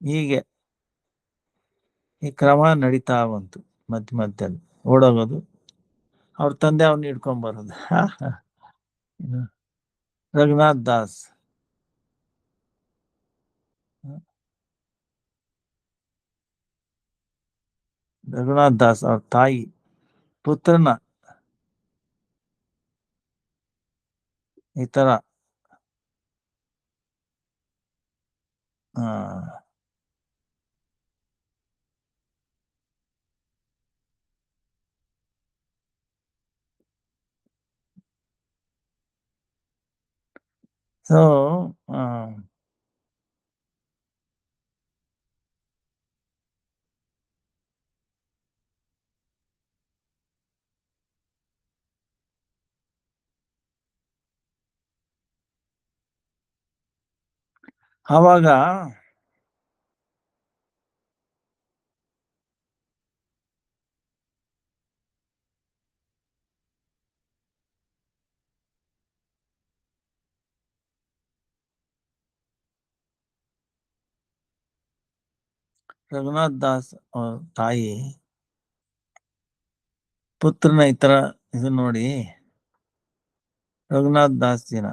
ಹೀಗೆ ಈ ಕ್ರಮ ನಡೀತಾ ಬಂತು. ಮಧ್ಯದಲ್ಲಿ ಓಡೋಗೋದು, ಅವ್ರ ತಂದೆ ಅವನ್ನ ಹಿಡ್ಕೊಂಡ್ಬರೋದು. ರಘುನಾಥ್ ದಾಸ್ ಅವ್ರ ತಾಯಿ ಪುತ್ರನ ಈ ತರ ಸೊ ಆವಾಗ ರಘುನಾಥ್ ದಾಸ್ ಅವ್ರ ತಾಯಿ ಪುತ್ರನ ಈ ತರ ಇದು ನೋಡಿ ರಘುನಾಥ್ ದಾಸ್ ಜಿನ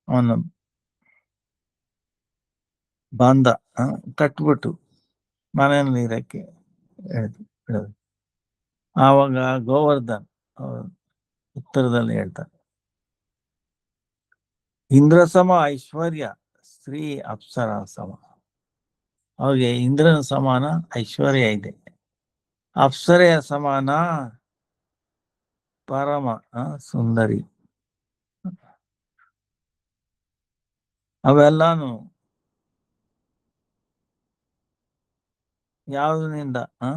ಅವನ ಬಾಂಧ ಕಟ್ಬಿಟ್ಟು ಮನೆಯಲ್ಲಿ ಇರಕ್ಕೆ ಹೇಳಿದ್ರು. ಆವಾಗ ಗೋವರ್ಧನ್ ಉತ್ತರದಲ್ಲಿ ಹೇಳ್ತಾರೆ, ಇಂದ್ರ ಸಮ ಐಶ್ವರ್ಯ ಸ್ತ್ರೀ ಅಪ್ಸರ ಸಮ. ಅವ್ರಿಗೆ ಇಂದ್ರನ ಸಮಾನ ಐಶ್ವರ್ಯ ಇದೆ, ಅಪ್ಸರೆಯ ಸಮಾನ ಪರಮ ಸುಂದರಿ. ಅವೆಲ್ಲಾನು ಯಾವುದರಿಂದ ಹಾ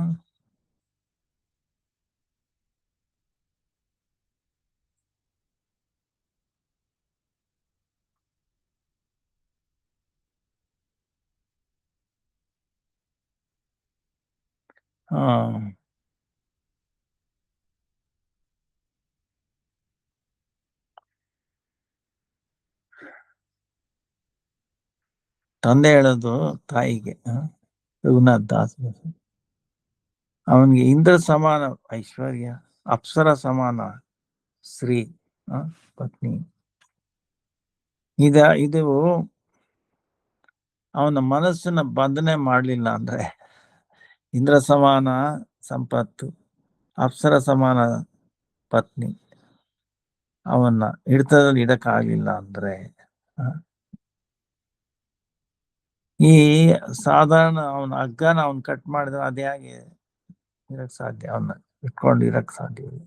ತಂದೆ ಹೇಳೋದು ತಾಯಿಗೆ ರಘುನಾಥ್ ದಾಸ್. ಅವನಿಗೆ ಇಂದ್ರ ಸಮಾನ ಐಶ್ವರ್ಯ, ಅಪ್ಸರ ಸಮಾನ ಶ್ರೀ ಪತ್ನಿ. ಇದು ಅವನ ಮನಸ್ಸನ್ನ ಬಂಧನೆ ಮಾಡಲಿಲ್ಲ ಅಂದ್ರೆ, ಇಂದ್ರ ಸಮಾನ ಸಂಪತ್ತು, ಅಪ್ಸರ ಸಮಾನ ಪತ್ನಿ ಅವನ್ನ ಹಿಡಿತದಲ್ಲಿ ಇಡಕ್ಕಾಗ್ಲಿಲ್ಲ ಅಂದ್ರೆ, ಈ ಸಾಧಾರಣ ಅವನ ಹಗ್ಗನ ಅವನ್ ಕಟ್ ಮಾಡಿದ್ರೆ ಅದೇ ಹಾಗೆ ಇರಕ್ ಸಾಧ್ಯ, ಅವನ್ನ ಇಟ್ಕೊಂಡು ಇರಕ್ ಸಾಧ್ಯ ಇಲ್ಲ.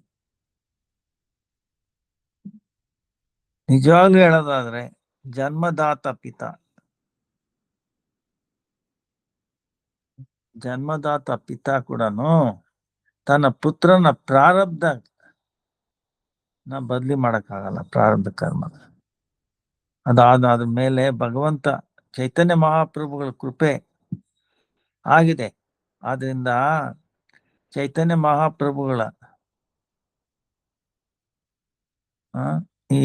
ನಿಜವಾಗ್ಲೂ ಹೇಳೋದಾದ್ರೆ ಜನ್ಮದಾತ ಪಿತ, ಜನ್ಮದಾತ ಪಿತ ಕೂಡ ತನ್ನ ಪುತ್ರನ ಪ್ರಾರಬ್ಧ ಬದಲಿ ಮಾಡಕ್ಕಾಗಲ್ಲ. ಪ್ರಾರಬ್ಧ ಕರ್ಮ ಅದ್ರ ಮೇಲೆ ಭಗವಂತ ಚೈತನ್ಯ ಮಹಾಪ್ರಭುಗಳ ಕೃಪೆ ಆಗಿದೆ. ಆದ್ರಿಂದ ಚೈತನ್ಯ ಮಹಾಪ್ರಭುಗಳ ಈ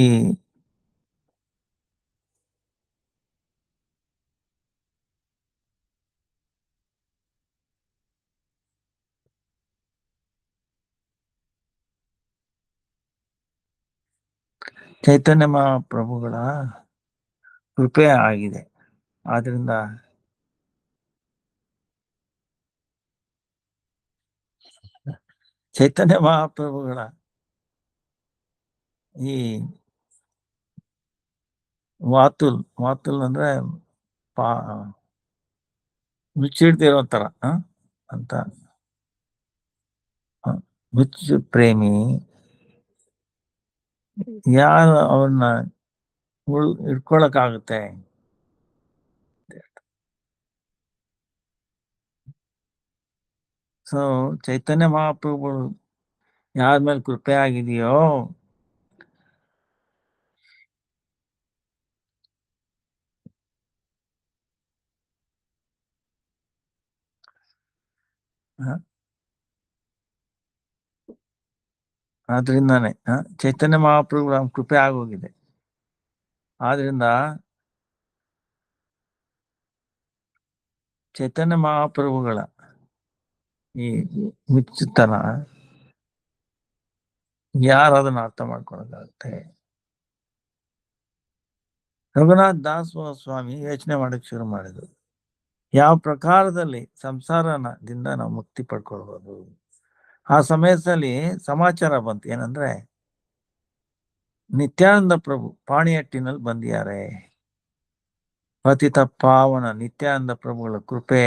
ಚೈತನ್ಯ ಮಹಾಪ್ರಭುಗಳ ಕೃಪೆ ಆಗಿದೆ. ಆದ್ರಿಂದ ಚೈತನ್ಯ ಮಹಾಪ್ರಭುಗಳ ಈ ವಾತುಲ್ ಅಂದ್ರೆ ಮುಚ್ಚಿಡ್ದಿರೋ ತರ ಅಂತ ಮುಚ್ಚು ಪ್ರೇಮಿ ಯಾರು ಅವನ್ನ ಇಟ್ಕೊಳಕ್ಕಾಗುತ್ತೆ? ಸೊ ಚೈತನ್ಯ ಮಹಾಪ್ರಭುಗಳು ಯಾರ ಮೇಲೆ ಕೃಪೆ ಆಗಿದೆಯೋ ಆದ್ರಿಂದಾನೆ ಚೈತನ್ಯ ಮಹಾಪ್ರಭುಗಳ ಕೃಪೆ ಆಗೋಗಿದೆ. ಆದ್ರಿಂದ ಚೈತನ್ಯ ಮಹಾಪ್ರಭುಗಳ ಈ ಮುಚ್ಚುತನ ಯಾರು ಅದನ್ನ ಅರ್ಥ ಮಾಡ್ಕೊಳಕ್ಕಾಗುತ್ತೆ? ರಘುನಾಥ್ ದಾಸ್ ಸ್ವಾಮಿ ಯೋಚನೆ ಮಾಡಕ್ ಶುರು ಮಾಡಿದ್ರು, ಯಾವ ಪ್ರಕಾರದಲ್ಲಿ ಸಂಸಾರದಿಂದ ನಾವು ಮುಕ್ತಿ ಪಡ್ಕೊಳ್ಬೋದು. ಆ ಸಮಯದಲ್ಲಿ ಸಮಾಚಾರ ಬಂತು, ಏನಂದ್ರೆ ನಿತ್ಯಾನಂದ ಪ್ರಭು ಪಾಣಿಯಟ್ಟಿನಲ್ಲಿ ಬಂದಿದ್ದಾರೆ. ಪತಿತ ಪಾವನ ನಿತ್ಯಾನಂದ ಪ್ರಭುಗಳ ಕೃಪೆ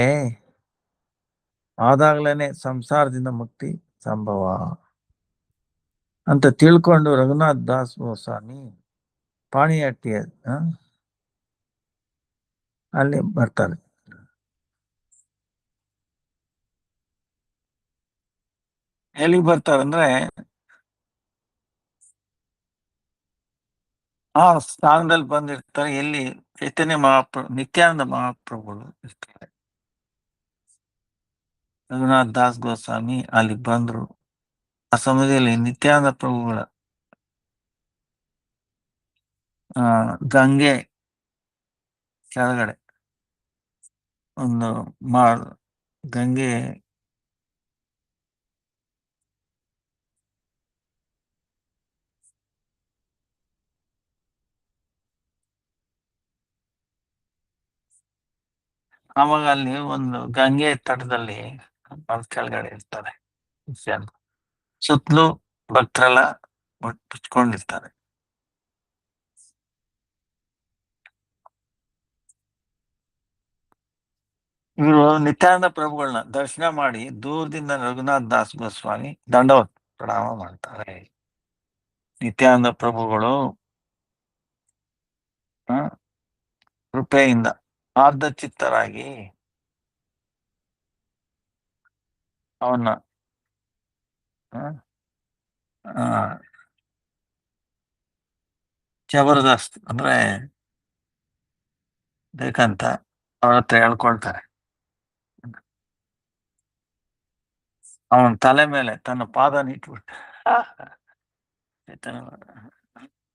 ಆದಾಗ್ಲೇನೆ ಸಂಸಾರದಿಂದ ಮುಕ್ತಿ ಸಂಭವ ಅಂತ ತಿಳ್ಕೊಂಡು ರಘುನಾಥ್ ದಾಸ್ ಸ್ವಾಮಿ ಪಾಣಿಯಟ್ಟಿ ಅಲ್ಲಿ ಬರ್ತಾರೆ. ಎಲ್ಲಿಗೆ ಬರ್ತಾರಂದ್ರೆ ಆ ಸ್ಥಾನದಲ್ಲಿ ಬಂದಿರ್ತಾರೆ. ಎಲ್ಲಿ ಚೈತನ್ಯ ನಿತ್ಯಾನಂದ ಮಹಾಪ್ರಭುಗಳು ಇರ್ತಾರೆ. ರಘುನಾಥ್ ದಾಸ್ ಗೋಸ್ವಾಮಿ ಅಲ್ಲಿ ಬಂದ್ರು. ಆ ಸಮಯದಲ್ಲಿ ನಿತ್ಯಾನಂದ ಪ್ರಭುಗಳ ಗಂಗೆ ಕೆಳಗಡೆ ಒಂದು ಗಂಗೆ ಆವಾಗ ಅಲ್ಲಿ ಒಂದು ಗಂಗೆ ತಟದಲ್ಲಿ ಕೆಳಗಡೆ ಇರ್ತಾರೆ. ಸುತ್ತಲೂ ಭಕ್ತರೆಲ್ಲ ಮುಚ್ಕೊಂಡಿರ್ತಾರೆ. ಇವರು ನಿತ್ಯಾನಂದ ಪ್ರಭುಗಳನ್ನ ದರ್ಶನ ಮಾಡಿ ದೂರದಿಂದ ರಘುನಾಥ್ ದಾಸ್ ಗೋಸ್ವಾಮಿ ದಂಡವತ್ ಪ್ರಣಾಮ ಮಾಡ್ತಾರೆ. ನಿತ್ಯಾನಂದ ಪ್ರಭುಗಳು ಆ, ಕೃಪೆಯಿಂದ ಆರ್ಧಚಿತ್ತರಾಗಿ ಅವನ್ನ ಆ, ಆ, ಜಬರ್ದಸ್ತ್ ಅಂದ್ರೆ ಬೇಕಂತ ಅವ್ರ ಹತ್ರ ಹೇಳ್ಕೊಳ್ತಾರೆ. ಅವನ ತಲೆ ಮೇಲೆ ತನ್ನ ಪಾದನ ಇಟ್ಬಿಟ್ಟು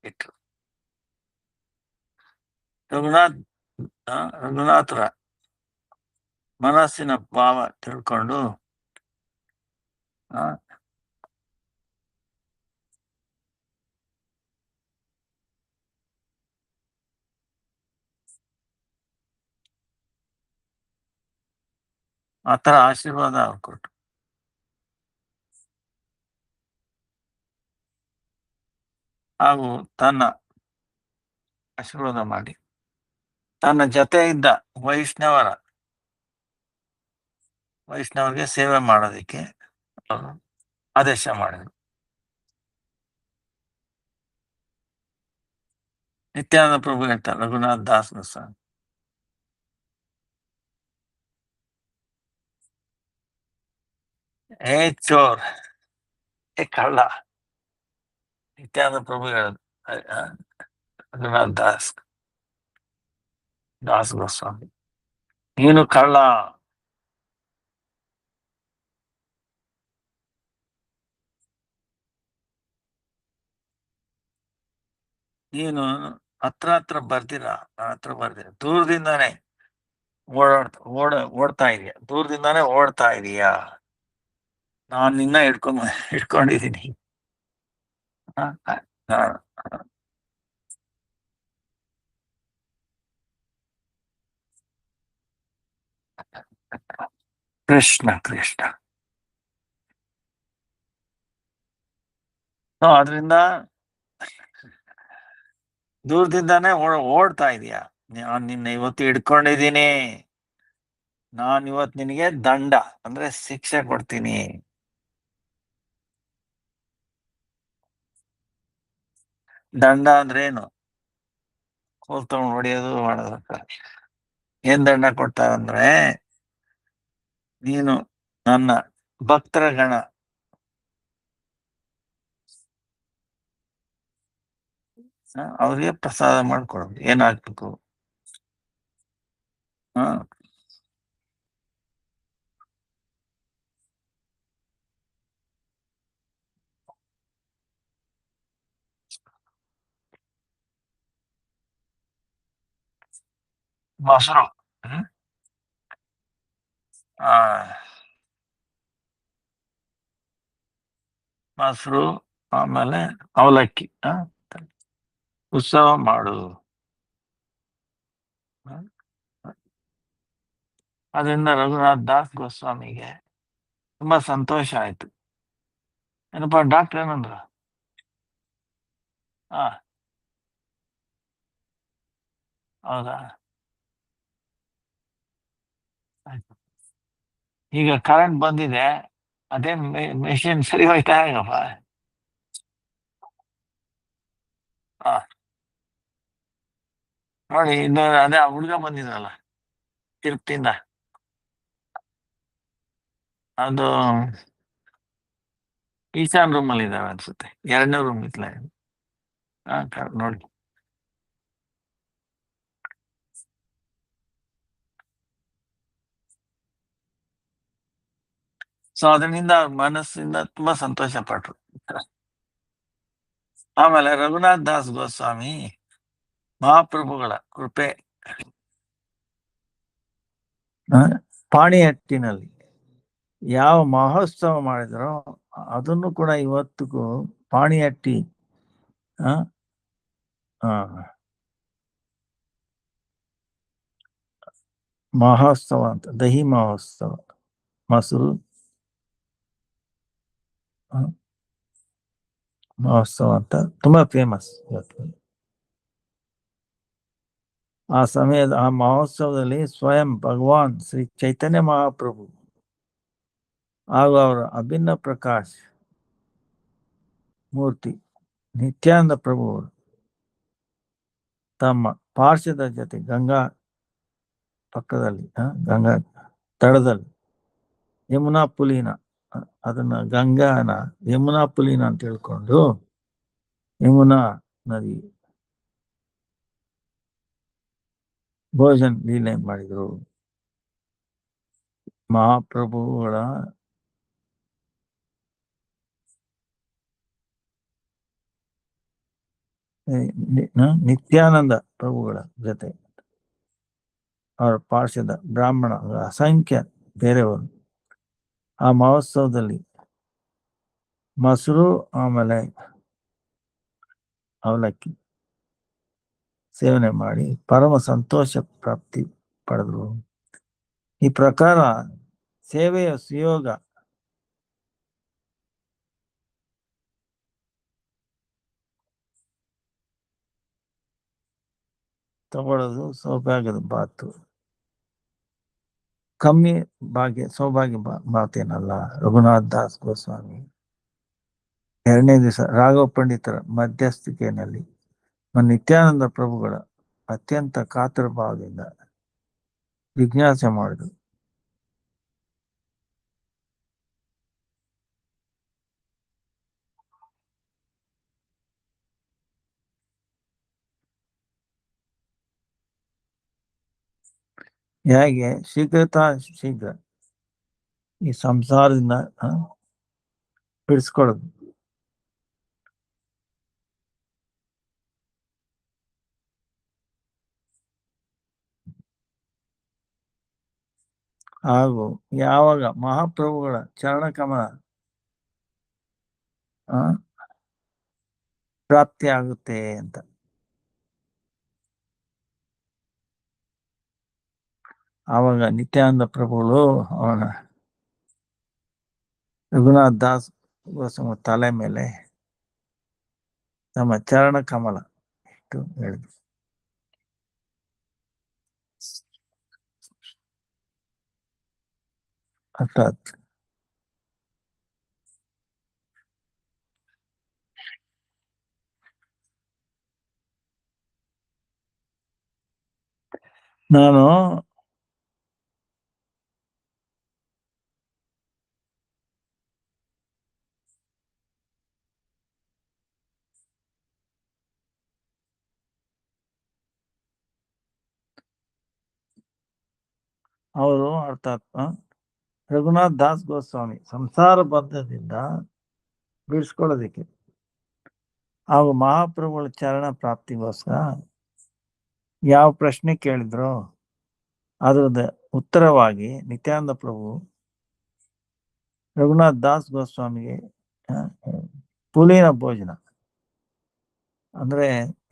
ಇಟ್ರು. ರಘುನಾಥ್ ರಘುನಾಥರ ಮನಸ್ಸಿನ ಭಾವ ತಿಳ್ಕೊಂಡು ಆ ಆತರ ಆಶೀರ್ವಾದ ಅವ್ರು ಕೊಟ್ರು. ಹಾಗೂ ತನ್ನ ಆಶೀರ್ವಾದ ಮಾಡಿ ತನ್ನ ಜೊತೆ ಇದ್ದ ವೈಷ್ಣವರಿಗೆ ಸೇವೆ ಮಾಡೋದಕ್ಕೆ ಅವರು ಆದೇಶ ಮಾಡಿದ್ರು. ನಿತ್ಯಾನಂದ ಪ್ರಭು ಹೇಳ್ತಾರೆ ರಘುನಾಥ್ ದಾಸ್ ಗೋಸ್ವಾಮಿ, ಏ ಚೋರ್, ಏ ಕಳ್ಳ. ನಿತ್ಯಾನಂದ ಪ್ರಭು ಹೇಳೋದು ರಘುನಾಥ್ ದಾಸ್ ಗೋಸ್ವಾಮಿ, ನೀನು ಕಳ್ಳ. ನೀನು ಹತ್ರ ಬರ್ದಿರ ದೂರದಿಂದಾನೇ ಓಡ್ತಾ ಇದೀಯ, ದೂರದಿಂದಾನೇ ಓಡ್ತಾ ಇದೀಯಾ. ನಾನ್ ನಿನ್ನ ಹಿಡ್ಕೊಂಡಿದ್ದೀನಿ. ಆ, ಆ, ಕೃಷ್ಣ ಕೃಷ್ಣ. ಅದರಿಂದ ದೂರದಿಂದಾನೇ ಓಡ್ತಾ ಇದೀಯ. ನಾನ್ ನಿನ್ನ ಇವತ್ತು ಹಿಡ್ಕೊಂಡಿದ್ದೀನಿ. ನಾನ್ ಇವತ್ ನಿನಗೆ ದಂಡ ಅಂದ್ರೆ ಶಿಕ್ಷೆ ಕೊಡ್ತೀನಿ. ದಂಡ ಅಂದ್ರೆ ಏನು? ಕೋಲ್ ತಗೊಂಡು ಹೊಡಿಯೋದು ಮಾಡೋದು. ಏನ್ ದಂಡ ಕೊಡ್ತಾರಂದ್ರೆ, ನೀನು ನನ್ನ ಭಕ್ತರ ಗಣ ಅವ್ರಿಗೆ ಪ್ರಸಾದ ಮಾಡ್ಕೊಡೋದು. ಏನಾಗ್ಬೇಕು? ಮೊಸರು, ಆ ಮೊಸರು, ಆಮೇಲೆ ಅವಲಕ್ಕಿ ಉತ್ಸವ ಮಾಡು. ಅದರಿಂದ ರಘುನಾಥ್ ದಾಸ್ ಗೋಸ್ವಾಮಿಗೆ ತುಂಬಾ ಸಂತೋಷ ಆಯ್ತು. ಏನಪ್ಪಾ ಡಾಕ್ಟರ್ ಏನಂದ್ರ? ಹಾ, ಹೌದಾ, ಆಯ್ತು. ಈಗ ಕರೆಂಟ್ ಬಂದಿದೆ, ಅದೇನ್ ಮೆಷಿನ್ ಸರಿ ಹೋಯ್ತಾ ಹೇಗಪ್ಪ? ಹಾ, ನೋಡಿ ಇನ್ನು ಅದೇ ಹುಡುಗ ಬಂದಿದ್ರಲ್ಲ ತಿರುಪ್ತಿಯಿಂದ, ಅದು ಈಶಾನ್ ರೂಮ್ ಅಲ್ಲಿ ಇದಾವೆ ಅನ್ಸುತ್ತೆ. 2ನೇ ರೂಮ್ ಇತ್ಲ. ನೋಡಿ. ಸೊ ಅದರಿಂದ ಮನಸ್ಸಿಂದ ತುಂಬಾ ಸಂತೋಷ ಪಟ್ರು. ಆಮೇಲೆ ರಘುನಾಥ್ ದಾಸ್ ಗೋಸ್ವಾಮಿ ಮಹಾಪ್ರಭುಗಳ ಕೃಪೆ, ಪಾಣಿಹಟ್ಟಿನಲ್ಲಿ ಯಾವ ಮಹೋತ್ಸವ ಮಾಡಿದ್ರೋ ಅದನ್ನು ಕೂಡ ಇವತ್ತಿಗೂ ಪಾಣಿಹಟ್ಟಿ ಮಹೋತ್ಸವ ಅಂತ, ದಹಿ ಮಹೋತ್ಸವ, ಮೊಸರು ಮಹೋತ್ಸವ ಅಂತ ತುಂಬಾ ಫೇಮಸ್ ಇವತ್ತು. ಆ ಸಮಯದ ಆ ಮಹೋತ್ಸವದಲ್ಲಿ ಸ್ವಯಂ ಭಗವಾನ್ ಶ್ರೀ ಚೈತನ್ಯ ಮಹಾಪ್ರಭು ಹಾಗೂ ಅವರ ಅಭಿನ್ನ ಪ್ರಕಾಶ್ ಮೂರ್ತಿ ನಿತ್ಯಾನಂದ ಪ್ರಭು ತಮ್ಮ ಪಾರ್ಶ್ವದ ಜೊತೆ ಗಂಗಾ ಪಕ್ಕದಲ್ಲಿ ಗಂಗಾ ತಳದಲ್ಲಿ ಯಮುನಾ ಪುಲಿನ ಅದನ್ನ ಗಂಗಾನ ಯಮುನಾ ಪುಲಿನ ಅಂತ ಹೇಳ್ಕೊಂಡು ಯಮುನಾ ನದಿ ಭೋಜನ ಲೀಲೆ ಮಾಡಿದ್ರು. ಮಹಾಪ್ರಭುಗಳ ನಿತ್ಯಾನಂದ ಪ್ರಭುಗಳ ಜೊತೆ ಅವರ ಪಾರ್ಶ್ವದ ಬ್ರಾಹ್ಮಣ ಅಸಂಖ್ಯ ಬೇರೆಯವರು ಆ ಮಹೋತ್ಸವದಲ್ಲಿ ಮೊಸರು ಆಮೇಲೆ ಅವಲಕ್ಕಿ ಸೇವನೆ ಮಾಡಿ ಪರಮ ಸಂತೋಷ ಪ್ರಾಪ್ತಿ ಪಡೆದ್ರು. ಈ ಪ್ರಕಾರ ಸೇವೆಯ ಸುಯೋಗ ತಗೊಳ್ಳೋದು ಸೌಭಾಗ್ಯದ ಮಾತು, ಕಮ್ಮಿ ಸೌಭಾಗ್ಯ ಮಾತೇನಲ್ಲ. ರಘುನಾಥ್ ದಾಸ್ ಗೋಸ್ವಾಮಿ 2ನೇ ದಿವಸ ರಾಘವ ಪಂಡಿತರ ಮಧ್ಯಸ್ಥಿಕೆಯಲ್ಲಿ ನಿತ್ಯಾನಂದ ಪ್ರಭುಗಳ ಅತ್ಯಂತ ಕಾತರ ಭಾವದಿಂದ ಜಿಜ್ಞಾಸೆ ಮಾಡಿದರು. ಹೇಗೆ ಶೀಘ್ರ ಈ ಸಂಸಾರದಿಂದ ಬಿಡಿಸ್ಕೊಳ್ಳೋದು. ಹಾಗೂ ಯಾವಾಗ ಮಹಾಪ್ರಭುಗಳ ಚರಣಕಮಲ ಪ್ರಾಪ್ತಿ ಆಗುತ್ತೆ ಅಂತ ಆವಾಗ ನಿತ್ಯಾನಂದ ಪ್ರಭುಗಳು ಅವನ ರಘುನಾಥ್ ದಾಸ್ ಗೋಸ್ವಾಮಿ ತಲೆ ಮೇಲೆ ನಮ್ಮ ಚರಣ ಕಮಲ ಇಟ್ಟು ಹೇಳಿದ್ರು. ಅರ್ಥಾತ್ ನಾನು ಅವರು ಅರ್ಥಾತ್ ರಘುನಾಥ್ ದಾಸ್ ಗೋಸ್ವಾಮಿ ಸಂಸಾರ ಬಂಧದಿಂದ ಬಿಡಿಸ್ಕೊಳ್ಳೋದಿಕ್ಕೆ ಹಾಗೂ ಮಹಾಪ್ರಭುಗಳ ಚರಣ ಪ್ರಾಪ್ತಿಗೋಸ್ಕರ ಯಾವ ಪ್ರಶ್ನೆ ಕೇಳಿದ್ರು ಅದರದ ಉತ್ತರವಾಗಿ ನಿತ್ಯಾನಂದ ಪ್ರಭು ರಘುನಾಥ್ ದಾಸ್ ಗೋಸ್ವಾಮಿಗೆ ಪುಲಿನ ಭೋಜನ ಅಂದ್ರೆ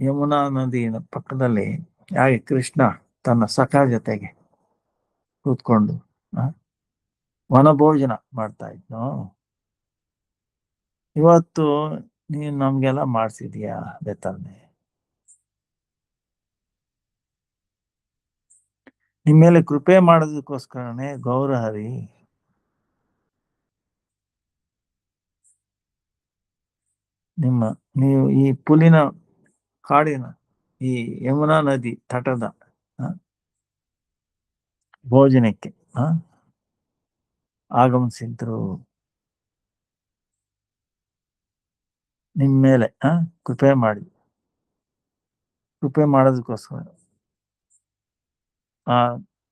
ಯಮುನಾ ನದಿಯ ಪಕ್ಕದಲ್ಲಿ ಹಾಗೆ ಕೃಷ್ಣ ತನ್ನ ಸಖಾ ಜೊತೆಗೆ ಕೂತ್ಕೊಂಡು ವನಭೋಜನ ಮಾಡ್ತಾ ಇದ್ನು. ಇವತ್ತು ನೀನು ನಮ್ಗೆಲ್ಲ ಮಾಡ್ಸಿದ್ಯಾ ಅದೇ ತಾನೆ. ನಿಮ್ಮ ಮೇಲೆ ಕೃಪೆ ಮಾಡೋದಕ್ಕೋಸ್ಕರನೇ ಗೌರಹರಿ ನೀವು ಈ ಪುಲಿನ ಕಾಡಿನ ಈ ಯಮುನಾ ನದಿ ತಟದ ಭೋಜನಕ್ಕೆ ಆಗಮಿಸಿದ್ರು. ನಿಮ್ಮ ಮೇಲೆ ಕೃಪೆ ಮಾಡೋದಕ್ಕೋಸ್ಕರ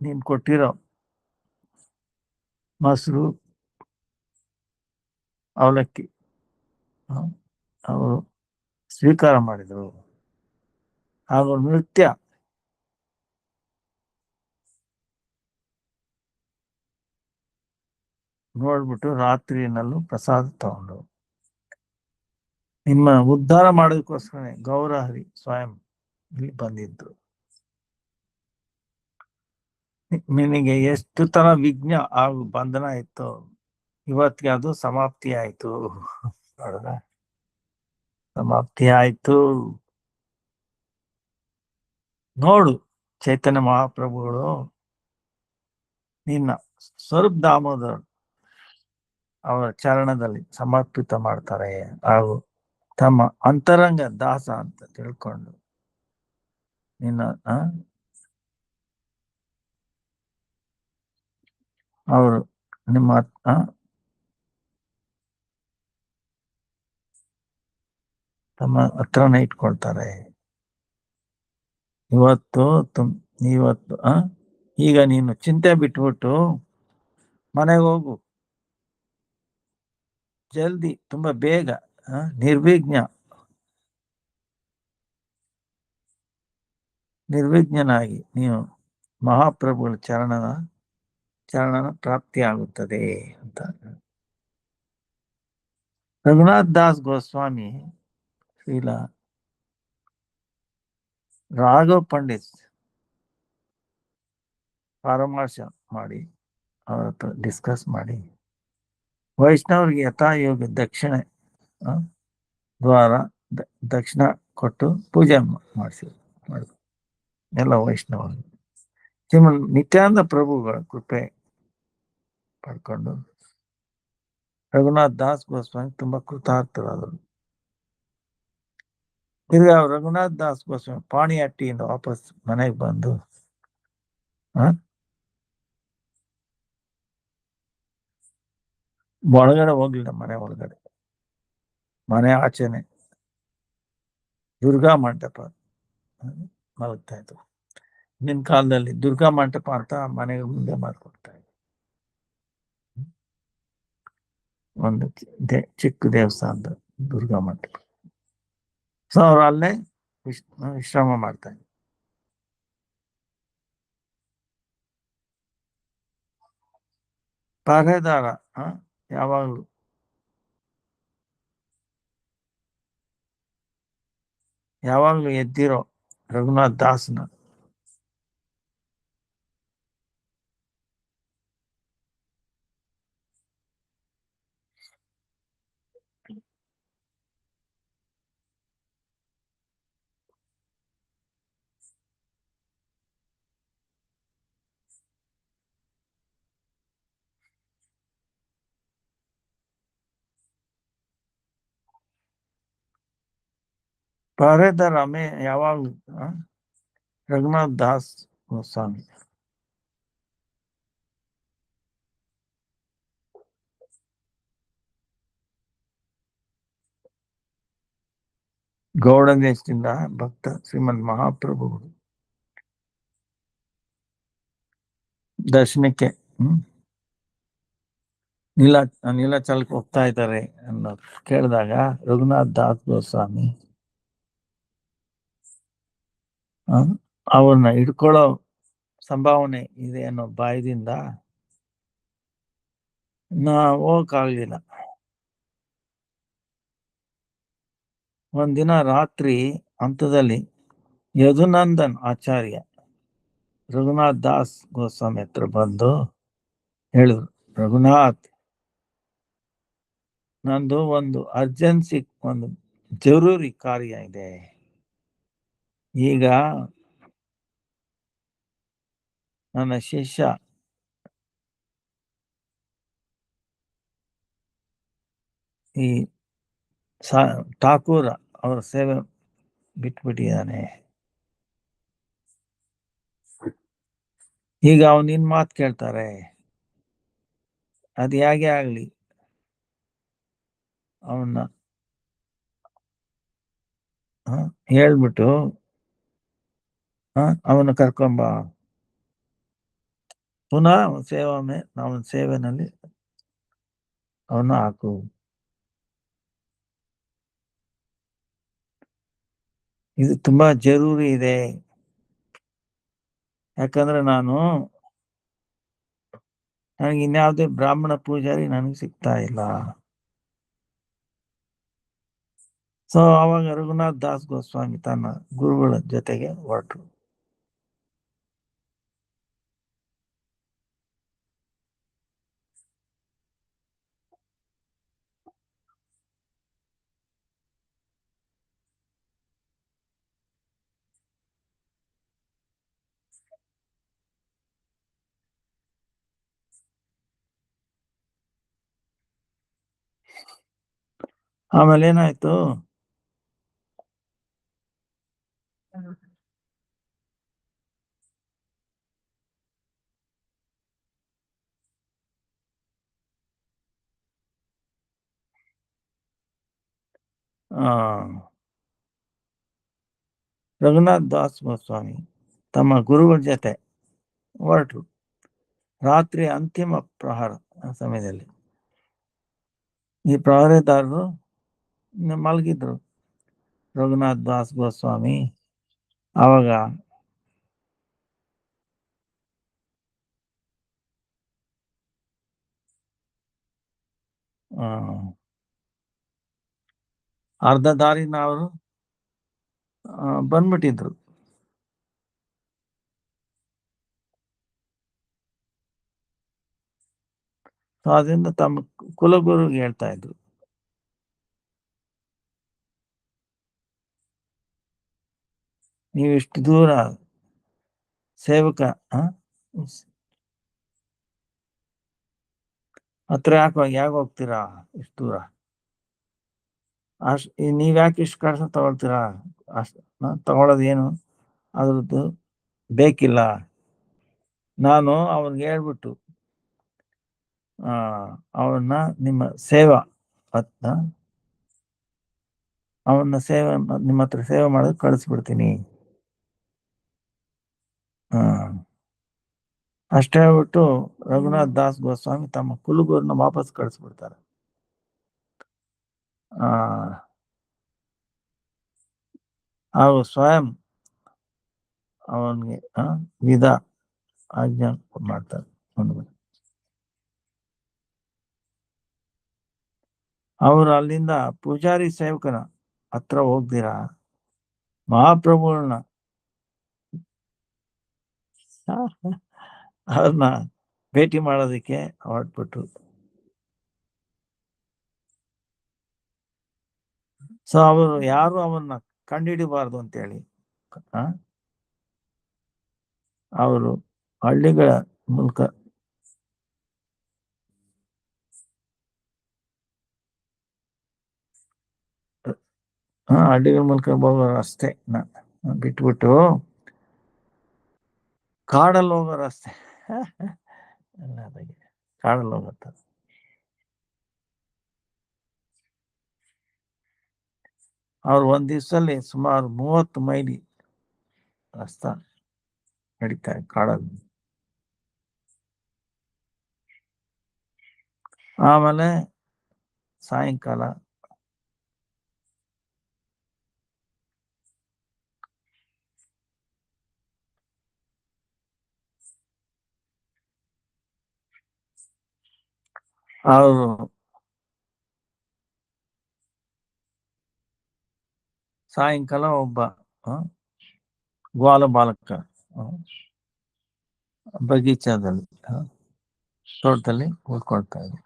ನೀನ್ ಕೊಟ್ಟಿರೋ ಮೊಸರು ಅವಲಕ್ಕಿ ಅವರು ಸ್ವೀಕಾರ ಮಾಡಿದರು. ಹಾಗೂ ನೃತ್ಯ ನೋಡ್ಬಿಟ್ಟು ರಾತ್ರಿನಲ್ಲೂ ಪ್ರಸಾದ ತಗೊಂಡು ನಿಮ್ಮ ಉದ್ಧಾರ ಮಾಡೋದಕ್ಕೋಸ್ಕರ ಗೌರಹರಿ ಸ್ವಯಂ ಇಲ್ಲಿ ಬಂದಿದ್ದು. ನಿನಗೆ ಎಷ್ಟು ತರ ವಿಘ್ನ ಹಾಗೂ ಬಂಧನ ಇತ್ತು ಇವತ್ತಿಗೆ ಅದು ಸಮಾಪ್ತಿ ಆಯ್ತು. ಸಮಾಪ್ತಿ ಆಯ್ತು. ನೋಡು ಚೈತನ್ಯ ಮಹಾಪ್ರಭುಗಳು ನಿನ್ನ ಸ್ವರೂಪ್ ದಾಮೋದರ್ ಅವರ ಚರಣದಲ್ಲಿ ಸಮರ್ಪಿತ ಮಾಡ್ತಾರೆ ಹಾಗೂ ತಮ್ಮ ಅಂತರಂಗ ದಾಸ ಅಂತ ತಿಳ್ಕೊಂಡು ನಿನ್ನ ಅವರು ನಿಮ್ಮ ತಮ್ಮ ಹತ್ರನೇ ಇಟ್ಕೊಳ್ತಾರೆ. ಇವತ್ತು ಇವತ್ತು ಈಗ ನೀನು ಚಿಂತೆ ಬಿಟ್ಬಿಟ್ಟು ಮನೆಗೆ ಹೋಗು, ಜಲ್ದಿ, ತುಂಬಾ ಬೇಗ, ನಿರ್ವಿಘ್ನಾಗಿ ನೀವು ಮಹಾಪ್ರಭುಗಳ ಚರಣನ ಪ್ರಾಪ್ತಿ ಆಗುತ್ತದೆ ಅಂತ. ರಘುನಾಥ್ ದಾಸ್ ಗೋಸ್ವಾಮಿ ಶ್ರೀಲ ರಾಘವ್ ಪಂಡಿತ್ ಪರಾಮರ್ಶ ಮಾಡಿ ಅವ್ರ ಹತ್ರ ಡಿಸ್ಕಸ್ ಮಾಡಿ ವೈಷ್ಣವರಿಗೆ ಯಥಾಯೋಗ ದಕ್ಷಿಣೆ ದ್ವಾರ ದಕ್ಷಿಣ ಕೊಟ್ಟು ಪೂಜೆ ಮಾಡಿಸಿ ಎಲ್ಲ ವೈಷ್ಣವರು ನಿತ್ಯಾನಂದ ಪ್ರಭುಗಳ ಕೃಪೆ ಪಡ್ಕೊಂಡು ರಘುನಾಥ್ ದಾಸ್ ಗೋಸ್ವಾಮಿ ತುಂಬಾ ಕೃತಾರ್ಥರಾದರು. ತಿರ್ಗಾ ರಘುನಾಥ್ ದಾಸ್ ಗೋಸ್ವಾಮಿ ಪಾಣಿಹಟ್ಟಿಯಿಂದ ವಾಪಸ್ ಮನೆಗೆ ಬಂದು ಒಳಗಡೆ ಹೋಗ್ಲಿಲ್ಲ, ಮನೆ ಒಳಗಡೆ, ಮನೆ ಆಚೆನೆ ದುರ್ಗಾ ಮಂಟಪ ಮಲಗ್ತಾ ಇದ್ರು. ನಿನ್ ಕಾಲದಲ್ಲಿ ದುರ್ಗಾ ಮಂಟಪ ಅಂತ ಮನೆಗೆ ಮುಂದೆ ಮಾಡ್ಕೊಡ್ತಾ ಇದ್ರು. ಒಂದು ಚಿಕ್ಕ ದೇವಸ್ಥಾನದ ದುರ್ಗಾ ಮಂಟಪ. ಸೊ ಅವ್ರು ಅಲ್ಲೇ ವಿಶ್ರಾಮ ಮಾಡ್ತಾ ಇದ್ರು. ಪಹರೆದಾರ ಯಾವಾಗ್ಲೂ ಎದ್ದಿರೋ ರಘುನಾಥ್ ದಾಸ್ನ ಪಹರೆದಾರ ಯಾವಾಗ್ಲೂ ರಘುನಾಥ್ ದಾಸ್ ಗೋಸ್ವಾಮಿ ಗೌಡ ದೇಶದಿಂದ ಭಕ್ತ ಶ್ರೀಮಂತ್ ಮಹಾಪ್ರಭುಗಳು ದರ್ಶನಕ್ಕೆ ನೀಲಾಚಲಕ್ಕೆ ಹೋಗ್ತಾ ಇದ್ದಾರೆ ಅನ್ನೋ ಕೇಳಿದಾಗ ರಘುನಾಥ್ ದಾಸ್ ಗೋಸ್ವಾಮಿ ಅವ್ರನ್ನ ಹಿಡ್ಕೊಳ್ಳೋ ಸಂಭಾವನೆ ಇದೆ ಅನ್ನೋ ಬಾಯದಿಂದ ಹೋಗಕ್ಕಾಗ್ಲಿಲ್ಲ. ಒಂದಿನ ರಾತ್ರಿ ಹಂತದಲ್ಲಿ ಯದುನಂದನ್ ಆಚಾರ್ಯ ರಘುನಾಥ್ ದಾಸ್ ಗೋಸ್ವಾಮಿ ಹತ್ರ ಬಂದು ಹೇಳಿದ್ರು, ರಘುನಾಥ್, ನಂದು ಒಂದು ಅರ್ಜೆನ್ಸಿ, ಒಂದು ಜರೂರಿ ಕಾರ್ಯ ಇದೆ. ಈಗ ನನ್ನ ಶಿಷ್ಯ ಈ ಠಾಕೂರ್ ಅವರ ಸೇವೆ ಬಿಟ್ಬಿಟ್ಟಿದ್ದಾನೆ. ಈಗ ನಿನ್ ಮಾತು ಕೇಳ್ತಾರೆ. ಅದು ಹೇಗೆ ಆಗ್ಲಿ, ಅವನ್ನ ಹೇಳ್ಬಿಟ್ಟು ಅವನ್ನ ಕರ್ಕೊಂಬ, ಪುನಃ ಅವನ ಸೇವೆನಲ್ಲಿ ಅವನ್ನ ಹಾಕು. ಇದು ತುಂಬಾ ಜರೂರಿ ಇದೆ, ಯಾಕಂದ್ರೆ ನನಗೆ ಇನ್ಯಾವುದೇ ಬ್ರಾಹ್ಮಣ ಪೂಜಾರಿ ನನಗೆ ಸಿಗ್ತಾ ಇಲ್ಲ. ಸೊ ಅವಾಗ ರಘುನಾಥ್ ದಾಸ್ ಗೋಸ್ವಾಮಿ ತನ್ನ ಗುರುಗಳ ಜೊತೆಗೆ ಹೊರಟರು. ಆಮೇಲೆ ಏನಾಯ್ತು? ಆ ರಘುನಾಥ್ ದಾಸ್ ಗೋಸ್ವಾಮಿ ತಮ್ಮ ಗುರುಗಳ ಜೊತೆ ಹೊರಟರು. ರಾತ್ರಿ ಅಂತಿಮ ಪ್ರಹಾರ ಸಮಯದಲ್ಲಿ ಈ ಪ್ರಹರೆದಾರರು ಮಲಗಿದ್ರು. ರಘುನಾಥ್ ದಾಸ್ ಗೋಸ್ವಾಮಿ ಅವಾಗ ಆ, ಅರ್ಧ ದಾರಿನ ಅವರು ಬಂದ್ಬಿಟ್ಟಿದ್ರು. ಸೊ ಅದರಿಂದ ತಮ್ಮ ಕುಲಗುರುಗೆ ಹೇಳ್ತಾ ಇದ್ರು, ನೀವು ಇಷ್ಟು ದೂರ ಸೇವಕ ಹತ್ರ ಯಾಕೆ ಹೋಗ್ತೀರಾ ಇಷ್ಟು ದೂರ? ನೀವ್ ಯಾಕೆ ಇಷ್ಟು ಕಷ್ಟ ತಗೊಳ್ತೀರಾ? ಅಷ್ಟು ತಗೊಳ್ಳೋದು ಏನು ಅದ್ರದ್ದು ಬೇಕಿಲ್ಲ. ನಾನು ಅವನ್ಗೆ ಹೇಳ್ಬಿಟ್ಟು ಅವನ್ನ ನಿಮ್ಮ ಸೇವಾ ಅವನ್ನ ನಿಮ್ಮ ಹತ್ರ ಸೇವೆ ಮಾಡೋದು ಕಳಿಸ್ಬಿಡ್ತೀನಿ. ಅಷ್ಟೇ ಹೇಳ್ಬಿಟ್ಟು ರಘುನಾಥ್ ದಾಸ್ ಗೋಸ್ವಾಮಿ ತಮ್ಮ ಕುಲುಗುರನ್ನ ವಾಪಸ್ ಕಳಿಸ್ಬಿಡ್ತಾರೆ. ಹಾಗೂ ಸ್ವಯಂ ಅವನ್ಗೆ ವಿಧ ಆಜ್ಞಾ ಮಾಡ್ತಾರೆ. ಅವರು ಅಲ್ಲಿಂದ ಪೂಜಾರಿ ಸೇವಕನ ಹತ್ರ ಹೋಗ್ದಿರಾ ಮಹಾಪ್ರಭುಗಳನ್ನ ಅವ್ರನ್ನ ಭೇಟಿ ಮಾಡೋದಕ್ಕೆ ಹೊರಟ್ಬಿಟ್ರು. ಸೊ ಅವರು ಯಾರು ಅವನ್ನ ಕಂಡುಹಿಡಿಬಾರ್ದು ಅಂತೇಳಿ ಅವರು ಹಳ್ಳಿಗಳ ಮೂಲಕ ಹಳ್ಳಿಗಳ ಮೂಲಕ ಹೋಗೋ ರಸ್ತೆ ಬಿಟ್ಬಿಟ್ಟು ಕಾಡಲ್ಲಿ ಹೋಗೋ ರಸ್ತೆ ಕಾಡಲ್ಲಿ ಹೋಗುತ್ತ. ಅವ್ರು ಒಂದ್ ದಿವ್ಸದಲ್ಲಿ ಸುಮಾರು 30 ಮೈಲಿ ರಸ್ತೆ ನಡೀತಾರೆ ಕಾಡಲ್ಲಿ. ಆಮೇಲೆ ಸಾಯಂಕಾಲ ಅವರು ಸಾಯಂಕಾಲ ಒಬ್ಬ ಗ್ವಾಲ ಬಾಲಕ ಬಗೀಚಾದಲ್ಲಿ ತೋಟದಲ್ಲಿ ಕೂತ್ಕೊಳ್ತಾ ಇದ್ರು.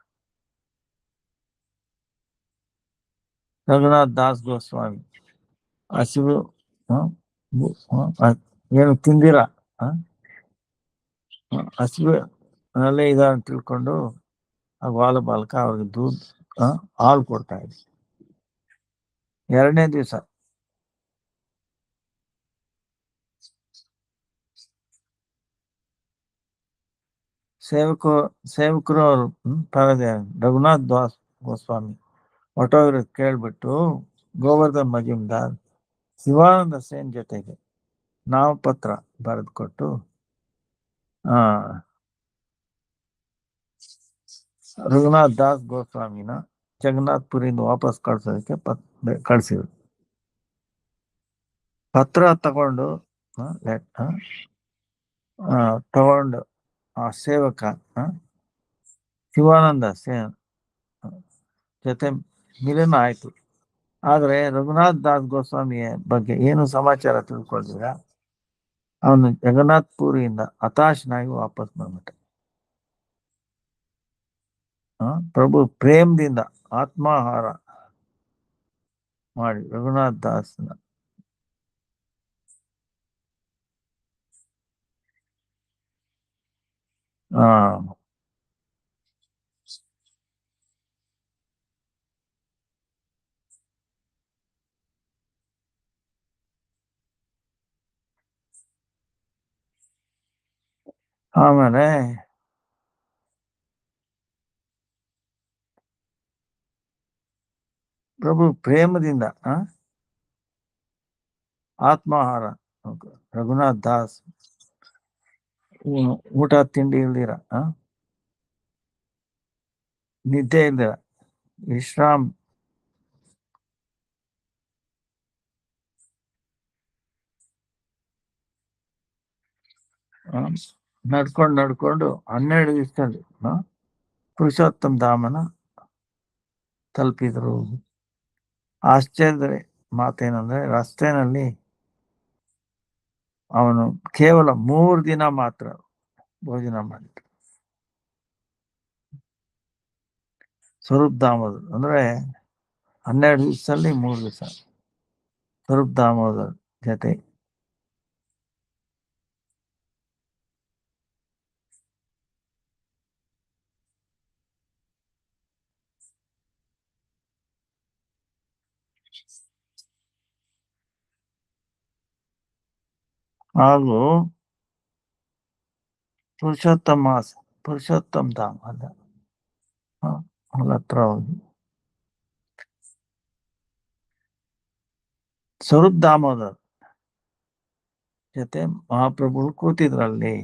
ರಘುನಾಥ್ ದಾಸ್ ಗೋಸ್ವಾಮಿ ಹಸಿವು ಏನು ತಿಂದಿರ ಹಸಿವು ನಲ್ಲೇ ಅಂತ ತಿಳ್ಕೊಂಡು ಆ ಗ್ವಾಲ ಬಾಲಕ ಅವ್ರಿಗೆ ಹಾಲು ಕೊಡ್ತಾ ಇದ್ರು. 2ನೇ ದಿವಸ ಸೇವಕರು ಅವರು ರಘುನಾಥ್ ದಾಸ್ ಗೋಸ್ವಾಮಿ ಹೊಟ್ಟೋಗ್ರ ಕೇಳ್ಬಿಟ್ಟು ಗೋವರ್ಧನ್ ಮಜುಮ್ದಾರ್ ಶಿವಾನಂದ ಸೇನ್ ಜೊತೆಗೆ ನಾಮಪತ್ರ ಬರೆದು ಕೊಟ್ಟು ರಘುನಾಥ್ ದಾಸ್ ಗೋಸ್ವಾಮಿನ ಜಗನ್ನಾಥ್ಪುರಿಂದ ವಾಪಸ್ ಕಳ್ಸೋದಕ್ಕೆ ಕಳ್ಸಿದ್ರು. ಪತ್ರ ತಗೊಂಡು ತಗೊಂಡು ಆ ಸೇವಕ ಶಿವಾನಂದ ಸೇನ್ ಜೊತೆ ಮಿಲನ ಆಯ್ತು. ಆದ್ರೆ ರಘುನಾಥ್ ದಾಸ್ ಗೋಸ್ವಾಮಿಯ ಬಗ್ಗೆ ಏನು ಸಮಾಚಾರ ತಿಳ್ಕೊಳ್ತೀರ? ಅವನು ಜಗನ್ನಾಥ್ ಪುರಿಯಿಂದ ಹತಾಶನಾಗಿ ವಾಪಸ್ ಬಂದ್ಬಿಟ್ಟ. ಪ್ರಭು ಪ್ರೇಮದಿಂದ ಆತ್ಮಾಹಾರ ಮಾಡಿ ರಘುನಾಥ್ ದಾಸ್ನ ಆಮೇಲೆ ಪ್ರಭು ಪ್ರೇಮದಿಂದ ಆತ್ಮಾಹಾರ ರಘುನಾಥ್ ದಾಸ್ ಊಟ ತಿಂಡಿ ಇಲ್ದಿರ ನಿದ್ದೆ ಇಲ್ದಿರ ವಿಶ್ರಾಮ್ ನಡ್ಕೊಂಡು 12 ದಿವಸದಲ್ಲಿ ಪುರುಷೋತ್ತಮ ಧಾಮನ ತಲುಪಿದ್ರು. ಆಶ್ಚರ್ಯ ಮಾತೇನಂದ್ರೆ ರಸ್ತೆನಲ್ಲಿ ಅವನು ಕೇವಲ 3 ದಿನ ಮಾತ್ರ ಭೋಜನ ಮಾಡಿದ. ಸ್ವರೂಪ್ ದಾಮೋದರ್ ಅಂದ್ರೆ 12 ದಿವಸದಲ್ಲಿ 3 ದಿವಸ ಸ್ವರೂಪ್ ದಾಮೋದರ್ ಜೊತೆ. ಹಾಗೂ ಪುರುಷೋತ್ತಮ ಧಾಮ ಅಲ್ಲ ಹತ್ರ ಹೋಗಿ ಸ್ವರೂಪ್ ದಾಮೋದರ್ ಜೊತೆ ಮಹಾಪ್ರಭು ಕೂತಿದ್ರಲ್ಲಿ.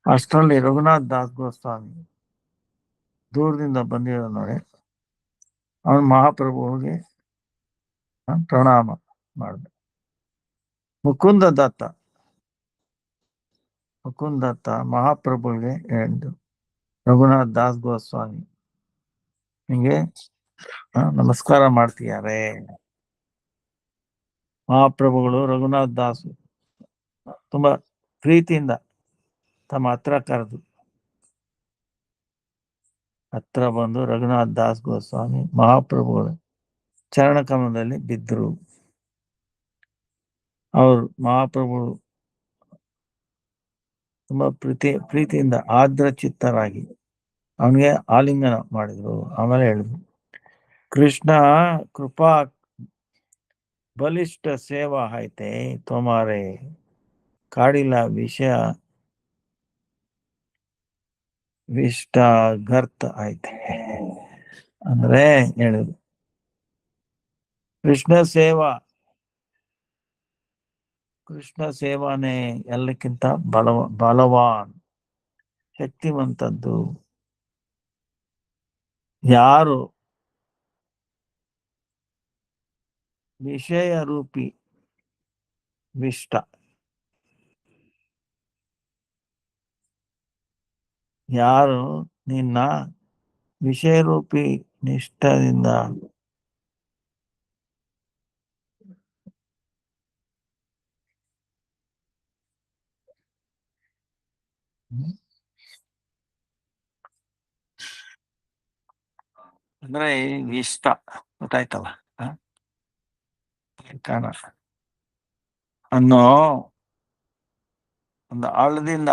ಅಷ್ಟರಲ್ಲಿ ರಘುನಾಥ್ ದಾಸ್ ಗೋಸ್ವಾಮಿ ದೂರದಿಂದ ಬಂದಿರೋ ನೋಡಿ, ಅವನು ಮಹಾಪ್ರಭುವಿಗೆ ಪ್ರಣಾಮ ಮಾಡಿದ. ಮುಕುಂದ ದತ್ತ ಮಹಾಪ್ರಭುವಿಗೆ ಹೇಳಿದ್ದು, ರಘುನಾಥ್ ದಾಸ್ ಗೋಸ್ವಾಮಿ ನಿಂಗೆ ನಮಸ್ಕಾರ ಮಾಡ್ತಿದ್ದಾರೆ. ಮಹಾಪ್ರಭುಗಳು ರಘುನಾಥ್ ದಾಸ್ ತುಂಬಾ ಪ್ರೀತಿಯಿಂದ ತಮ್ಮ ಹತ್ರ ಕರೆದು ಹತ್ರ ಬಂದು ರಘುನಾಥ್ ದಾಸ್ ಗೋಸ್ವಾಮಿ ಮಹಾಪ್ರಭುಗಳು ಚರಣಕಮಲದಲ್ಲಿ ಬಿದ್ದರು. ಅವರು ಮಹಾಪ್ರಭುಗಳು ತುಂಬಾ ಪ್ರೀತಿಯಿಂದ ಆರ್ದ್ರ ಚಿತ್ತರಾಗಿ ಅವನಿಗೆ ಆಲಿಂಗನ ಮಾಡಿದ್ರು. ಆಮೇಲೆ ಹೇಳಿದ್ರು, ಕೃಷ್ಣ ಕೃಪಾ ಬಲಿಷ್ಠ ಸೇವಾ ಐತೆ ತೋಮಾರೆ ಕಾಡಿಲ್ಲ ವಿಷ್ಟ ಗರ್ತ ಐತೆ ಅಂದ್ರೆ ಹೇಳಿದ್ರು, ಕೃಷ್ಣ ಸೇವಾನೇ ಎಲ್ಲಕ್ಕಿಂತ ಬಲವಾನ್ ಶಕ್ತಿವಂತದ್ದು. ಯಾರು ವಿಷಯ ರೂಪಿ ವಿಷ್ಟ, ಯಾರು ನಿನ್ನ ವಿಷಯ ರೂಪಿ ನಿಷ್ಠದಿಂದ ಅಂದ್ರೆ ಇಷ್ಟ ಗೊತ್ತಾಯ್ತಲ್ಲ ಅನ್ನೋ ಒಂದು ಆಳದಿಂದ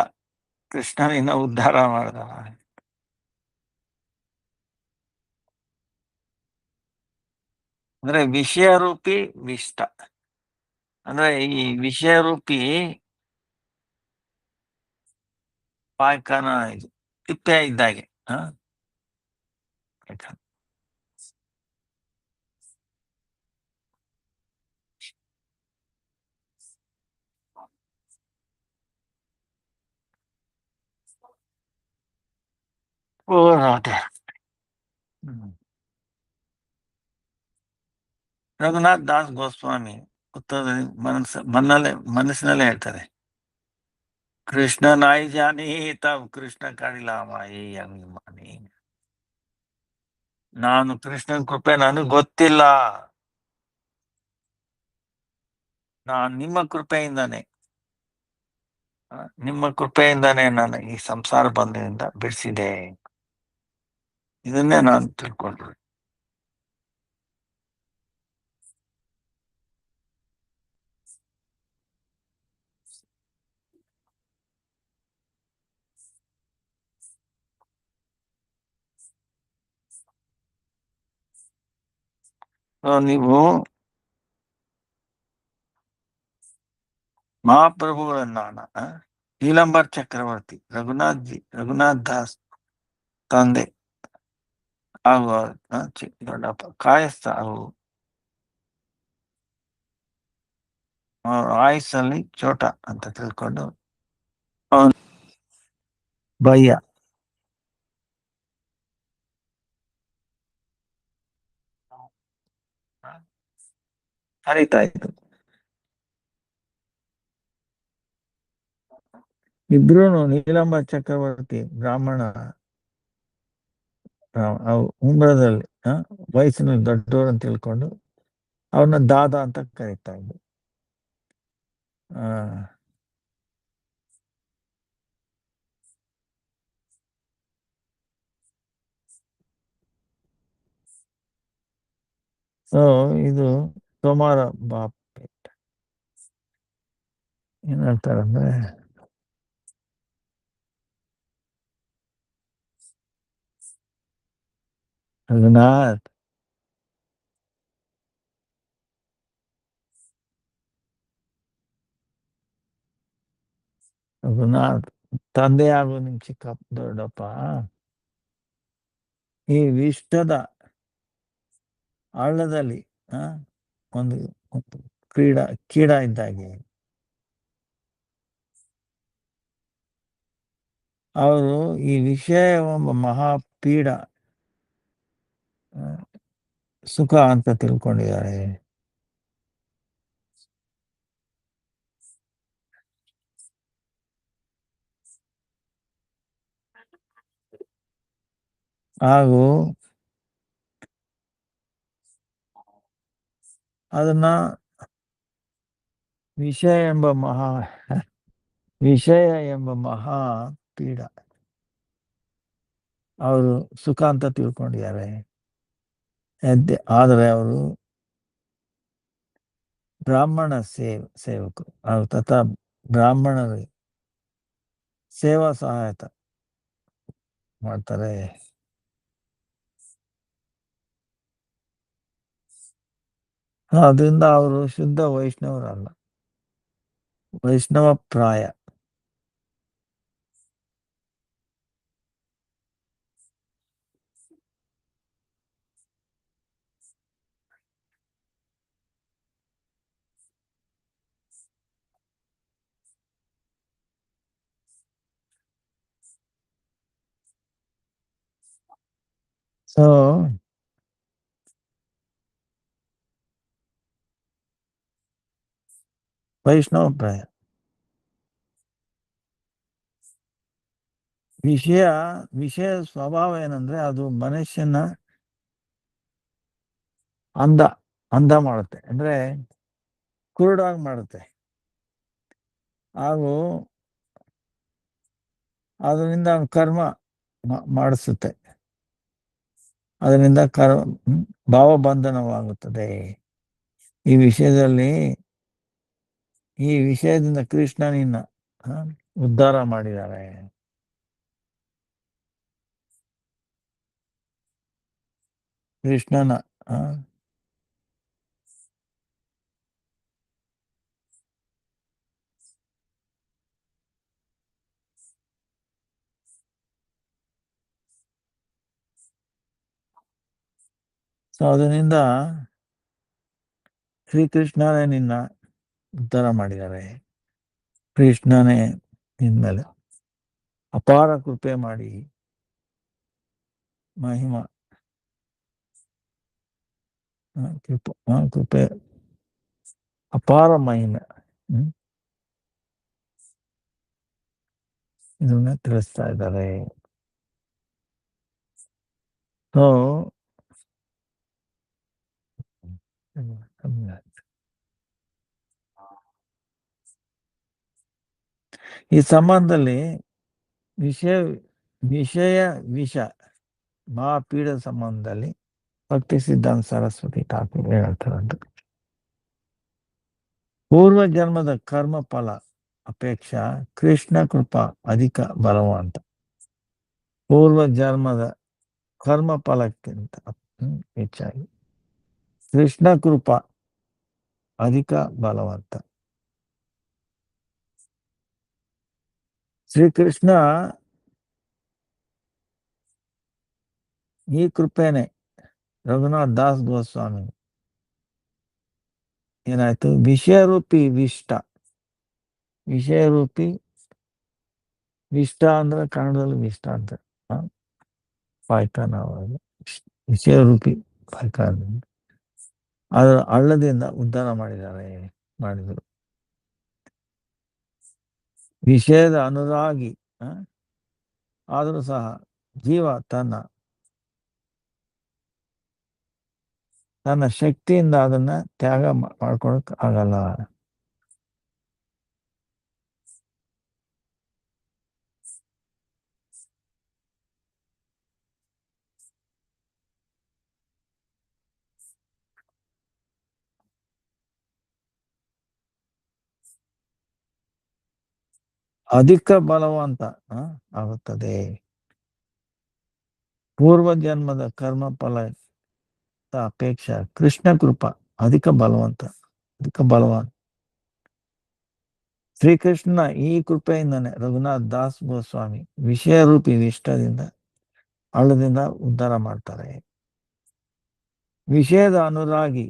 ಕೃಷ್ಣನಿಂದ ಉದ್ಧಾರ ಮಾಡಿದ. ಅಂದ್ರೆ ವಿಷಯ ರೂಪಿ ವಿಷ್ಟ ಅಂದ್ರೆ ಈ ವಿಷಯ ರೂಪಿ ಪಾಯ್ಕನ ಇದು ತಿಪ್ಪೆ ಇದ್ದಾಗೆ ಓ ರಾಧೆ. ರಘುನಾಥ್ ದಾಸ್ ಗೋಸ್ವಾಮಿ ಉತ್ತರದಲ್ಲಿ ಮನಸ್ಸಿನಲ್ಲೇ ಹೇಳ್ತಾರೆ, ಕೃಷ್ಣ ನಾಯಿ ಜಾನಿ ತಬ್ ಕೃಷ್ಣ ಕಾಡಿಲ್ಲ ಮಾಯಿ ಅಭಿಮಾನಿ. ನಾನು ಕೃಷ್ಣನ್ ಕೃಪೆ ನನಗೆ ಗೊತ್ತಿಲ್ಲ, ನಾನು ನಿಮ್ಮ ಕೃಪೆಯಿಂದಾನೇ ನಾನು ಈ ಸಂಸಾರ ಬಂಧದಿಂದ ಬಿಡಿಸಿದೆ. ಇದನ್ನೇ ನಾನು ತಿಳ್ಕೊಂಡ್ರು. ನೀವು ಮಹಾಪ್ರಭುಗಳನ್ನ ನೀಲಂಬರ್ ಚಕ್ರವರ್ತಿ ರಘುನಾಥ್ ದಾಸ್ ತಂದೆ ಹಾಗೂ ದೊಡ್ಡಪ್ಪ ಕಾಯಸ್ಥ ಹಾಗೂ ಅವ್ರ ಆಯುಸ್ಸಲ್ಲಿ ಚೋಟ ಅಂತ ತಿಳ್ಕೊಂಡು ಅವನು ಭಯ್ಯ ಹರಿತಾ ಇತ್ತು. ಇಬ್ರು ನೀಲಂಬ ಚಕ್ರವರ್ತಿ ಬ್ರಾಹ್ಮಣ ಉಂಬರದಲ್ಲಿ ವಯಸ್ಸಿನಲ್ಲಿ ದೊಡ್ಡವರು ಅಂತ ತಿಳ್ಕೊಂಡು ಅವ್ರನ್ನ ದಾದ ಅಂತ ಕರೀತಾ ಇದ್ರು. ಸೊ ಇದು ಸೋಮಾರ ಬಾಪ್ ಏನ್ ಹೇಳ್ತಾರಂದ್ರೆ ರಘುನಾಥ್ ರಘುನಾಥ್ ತಂದೆ ಹಾಗೂ ನಿಮ್ ಚಿಕ್ಕ ದೊಡ್ಡಪ್ಪ ಈ ವಿಶ್ವದ ಆಳದಲ್ಲಿ ಒಂದು ಕೀಡ ಇದ್ದಾಗೆ ಅವರು ಈ ವಿಷಯ ಮಹಾಪೀಡ ಸುಖ ಅಂತ ತಿಳ್ಕೊಂಡಿದ್ದಾರೆ. ಹಾಗೂ ಅದನ್ನ ವಿಷಯ ಎಂಬ ಮಹಾ ಪೀಡ ಅವರು ಸುಖ ಅಂತ ತಿಳ್ಕೊಂಡಿದ್ದಾರೆ. ಆದರೆ ಅವರು ಬ್ರಾಹ್ಮಣ ಸೇವಕರು ಹಾಗೂ ತಥಾ ಬ್ರಾಹ್ಮಣರಿಗೆ ಸೇವಾ ಸಹಾಯತ ಮಾಡ್ತಾರೆ. ಅದರಿಂದ ಅವರು ಶುದ್ಧ ವೈಷ್ಣವರಲ್ಲ, ವೈಷ್ಣವ ಪ್ರಾಯ. ಸೊ ವೈಷ್ಣವ ಪ್ರಾಯ ವಿಷಯ ಸ್ವಭಾವ ಏನಂದ್ರೆ ಅದು ಮನುಷ್ಯನ ಅಂಧ ಮಾಡುತ್ತೆ, ಅಂದ್ರೆ ಕುರುಡಾಗಿ ಮಾಡುತ್ತೆ. ಹಾಗೂ ಅದರಿಂದ ಕರ್ಮ ಮಾಡಿಸುತ್ತೆ. ಅದರಿಂದ ಭಾವಬಂಧನವಾಗುತ್ತದೆ. ಈ ವಿಷಯದಿಂದ ಕೃಷ್ಣ ನಿನ್ನ ಉದ್ಧಾರ ಮಾಡಿದ್ದಾರೆ. ಕೃಷ್ಣನ ಸೊ ಅದರಿಂದ ಶ್ರೀಕೃಷ್ಣನೇ ನಿನ್ನ ಉದ್ಧಾರ ಮಾಡಿದ್ದಾರೆ. ಕೃಷ್ಣನೇ ನಿನ್ಮೇಲೆ ಅಪಾರ ಕೃಪೆ ಮಾಡಿ ಮಹಿಮಾ ಕೃಪೆ ಅಪಾರ ಮಹಿಮೆ ಇದನ್ನ ತಿಳಿಸ್ತಾ ಇದ್ದಾರೆ. ಸೊ ಈ ಸಂಬಂಧದಲ್ಲಿ ವಿಷ ಮಹಾಪೀಠದ ಸಂಬಂಧದಲ್ಲಿ ಭಕ್ತಿ ಸಿದ್ಧಾಂತ ಸರಸ್ವತಿ ಠಾಕೂರ್ ಹೇಳ್ತಾರಂತ, ಪೂರ್ವ ಜನ್ಮದ ಕರ್ಮ ಫಲ ಅಪೇಕ್ಷಾ ಕೃಷ್ಣ ಕೃಪಾ ಅಧಿಕ ಬಲವಂತ. ಪೂರ್ವ ಜನ್ಮದ ಕರ್ಮ ಫಲಕ್ಕಿಂತ ಹೆಚ್ಚಾಗಿ ಕೃಷ್ಣ ಕೃಪಾ ಅಧಿಕ ಬಲವಂತ. ಶ್ರೀಕೃಷ್ಣ ಈ ಕೃಪೆನೆ ರಘುನಾಥ್ ದಾಸ್ ಗೋಸ್ವಾಮಿ ಏನಾಯ್ತು, ವಿಷಯರೂಪಿ ವಿಷಯರೂಪಿ ವಿಷ್ಟ ಅಂದ್ರೆ ಕನ್ನಡದಲ್ಲಿ ವಿಷ್ಟ ಅಂತ, ಆ, ಪಾಯ್ಕಾನ ಅವಾಗ. ವಿಷಯರೂಪಿ ಪಾಯ್ಕಾನ ಅದರ ಹಳ್ಳದಿಂದ ಉದ್ಧಾರ ಮಾಡಿದರು. ವಿಷಯದ ಅನುರಾಗಿ ಆದರೂ ಸಹ ಜೀವ ತನ್ನ ಶಕ್ತಿಯಿಂದ ಅದನ್ನ ತ್ಯಾಗ ಮಾಡ್ಕೊಳಕ್ ಆಗಲ್ಲ. ಅಧಿಕ ಬಲವಂತ ಆಗುತ್ತದೆ. ಪೂರ್ವ ಜನ್ಮದ ಕರ್ಮ ಫಲ ಅಪೇಕ್ಷಾ ಕೃಷ್ಣ ಕೃಪಾ ಅಧಿಕ ಬಲವಾನ್. ಶ್ರೀಕೃಷ್ಣ ಈ ಕೃಪೆಯಿಂದನೇ ರಘುನಾಥ್ ದಾಸ್ ಗೋಸ್ವಾಮಿ ವಿಷಯ ರೂಪಿ ವಿಷ್ಟದಿಂದ ಹಳ್ಳದಿಂದ ಉದ್ಧಾರ ಮಾಡ್ತಾರೆ. ವಿಷಯದ ಅನುರಾಗಿ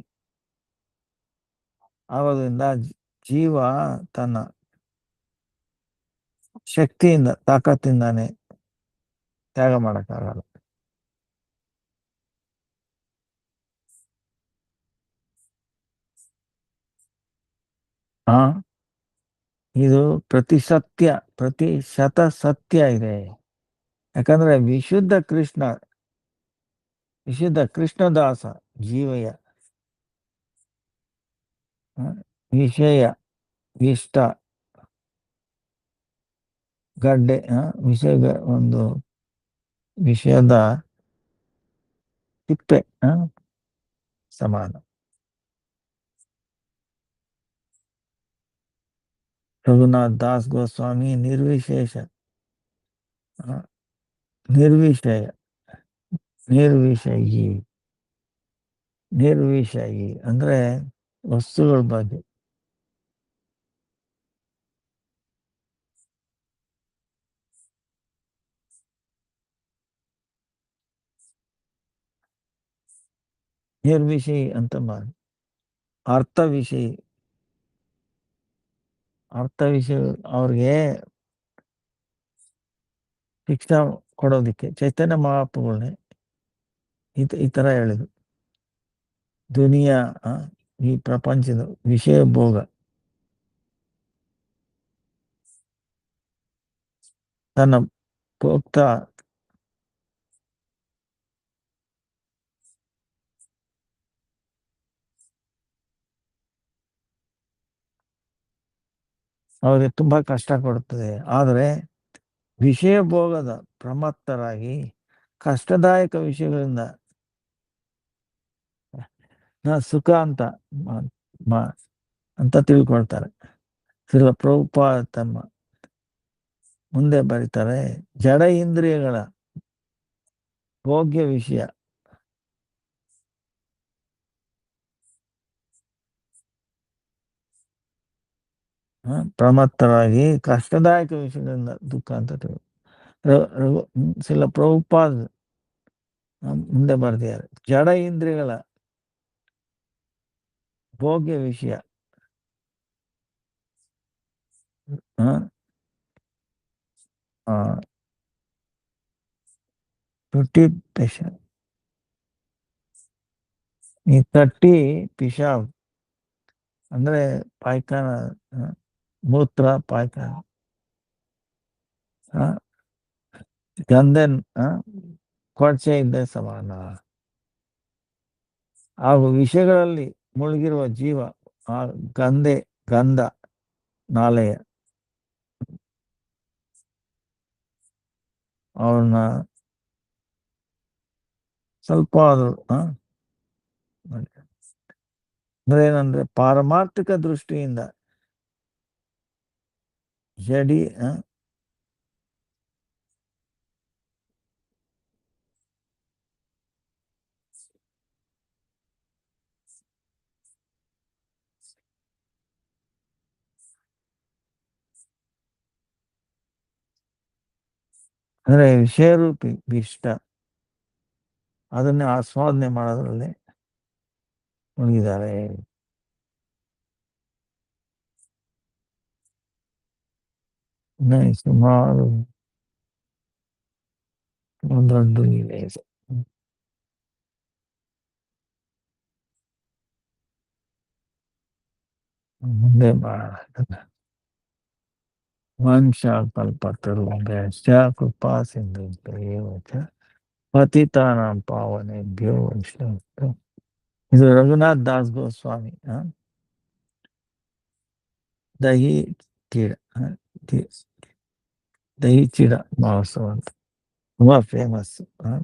ಆಗೋದ್ರಿಂದ ಜೀವ ತನ್ನ ಶಕ್ತಿಯಿಂದ ತಾಕತ್ತಿಂದಾನೆ ತ್ಯಾಗ ಮಾಡಕ್ಕಾಗಲ್ಲ. ಇದು ಪ್ರತಿಶತ ಸತ್ಯ ಇದೆ. ಯಾಕಂದ್ರೆ ವಿಶುದ್ಧ ಕೃಷ್ಣದಾಸ ಜೀವಯ ವಿಷಯ ಇಷ್ಟ ಗಡ್ಡೆ ಒಂದು ವಿಷಯದ ತಿಪ್ಪೆ ಸಮಾನ. ರಘುನಾಥ್ ದಾಸ್ ಗೋಸ್ವಾಮಿ ನಿರ್ವಿಷಯಿ ಅಂದ್ರೆ ವಸ್ತುಗಳ ಬಗ್ಗೆ ನಿರ್ವಿಷಯಿ ಅಂತ ಮಾಡಿ. ಅರ್ಥ ವಿಷಯ ಅವ್ರಿಗೆ ಶಿಕ್ಷಣ ಕೊಡೋದಿಕ್ಕೆ ಚೈತನ್ಯ ಮಹಾಪ್ರಭುಗಳೇ ಈ ತರ ಹೇಳಿದ್ರು. ದುನಿಯಾ ಈ ಪ್ರಪಂಚದ ವಿಷಯ ಭೋಗ ತನ್ನ ಭೋಕ್ತ ಅವ್ರಿಗೆ ತುಂಬಾ ಕಷ್ಟ ಕೊಡುತ್ತದೆ. ಆದರೆ ವಿಷಯ ಭೋಗದ ಪ್ರಮತ್ತರಾಗಿ ಕಷ್ಟದಾಯಕ ವಿಷಯಗಳಿಂದ ಸುಖ ಅಂತ ತಿಳ್ಕೊಳ್ತಾರೆ. ಶ್ರೀಲ ಪ್ರಭುಪಾದ ತಮ್ಮ ಮುಂದೆ ಬರೀತಾರೆ, ಜಡ ಇಂದ್ರಿಯಗಳ ಭೋಗ್ಯ ವಿಷಯ ಪ್ರಮತ್ತರಾಗಿ ಕಷ್ಟದಾಯಕ ವಿಷಯಗಳಿಂದ ದುಃಖ ಅಂತ ಶ್ರೀಲ ಪ್ರಭುಪಾದ ಮುಂದೆ ಬರ್ದಿದ್ದಾರೆ. ಜಡ ಇಂದ್ರಿಯಗಳ ಭೋಗ್ಯ ವಿಷಯ ಈ ತಟ್ಟಿ ಪಿಶಾಬ್ ಅಂದ್ರೆ ಪಾಯ್ಖಾನ, ಮೂತ್ರ ಪಾಯ್ಖಾನ, ಗಂಧನ್ ಕೊಡ್ಚೆ ಇದ್ದ ಸಮಾನ. ಹಾಗೂ ವಿಷಯಗಳಲ್ಲಿ ಮುಳುಗಿರುವ ಜೀವ ಆ ಗಂಧ ನಾಲೆಯ ಅವನ್ನ ಸ್ವಲ್ಪ ಆದ್ರು ಅಂದ್ರೆ ಏನಂದ್ರೆ ಪಾರಮಾರ್ಥಿಕ ದೃಷ್ಟಿಯಿಂದ ಜಡಿ ಅಂದ್ರೆ ವಿಷಯರೂಪಿ ಇಷ್ಟ, ಅದನ್ನೇ ಆಸ್ವಾದನೆ ಮಾಡೋದ್ರಲ್ಲಿ ಮುಳುಗಿದ್ದಾರೆ. ಸುಮಾರು ಒಂದು ದೊಡ್ಡ ಲೀಲೆ ಇದೆ. ಮುಂದೆ ಮಾಡೋಣ. ವಂಶ ಕಲ್ಪತರುಭ್ಯಶ್ಚ ಕೃಪಾ ಸಿಂಧುಭ್ಯೇವ ಚ ಪತಿತಾನಾಂ ಪಾವನೇಭ್ಯೋ ವೈಷ್ಣವೇಭ್ಯೋ. ಇದು ರಘುನಾಥ್ ದಾಸ್ ಗೋಸ್ವಾಮಿ ದಹಿ ಚೀಡ ದಿ- ದಹಿ ಚೀಡ ಮಹೋತ್ಸವ ಅಂತ ತುಂಬಾ ಫೇಮಸ್.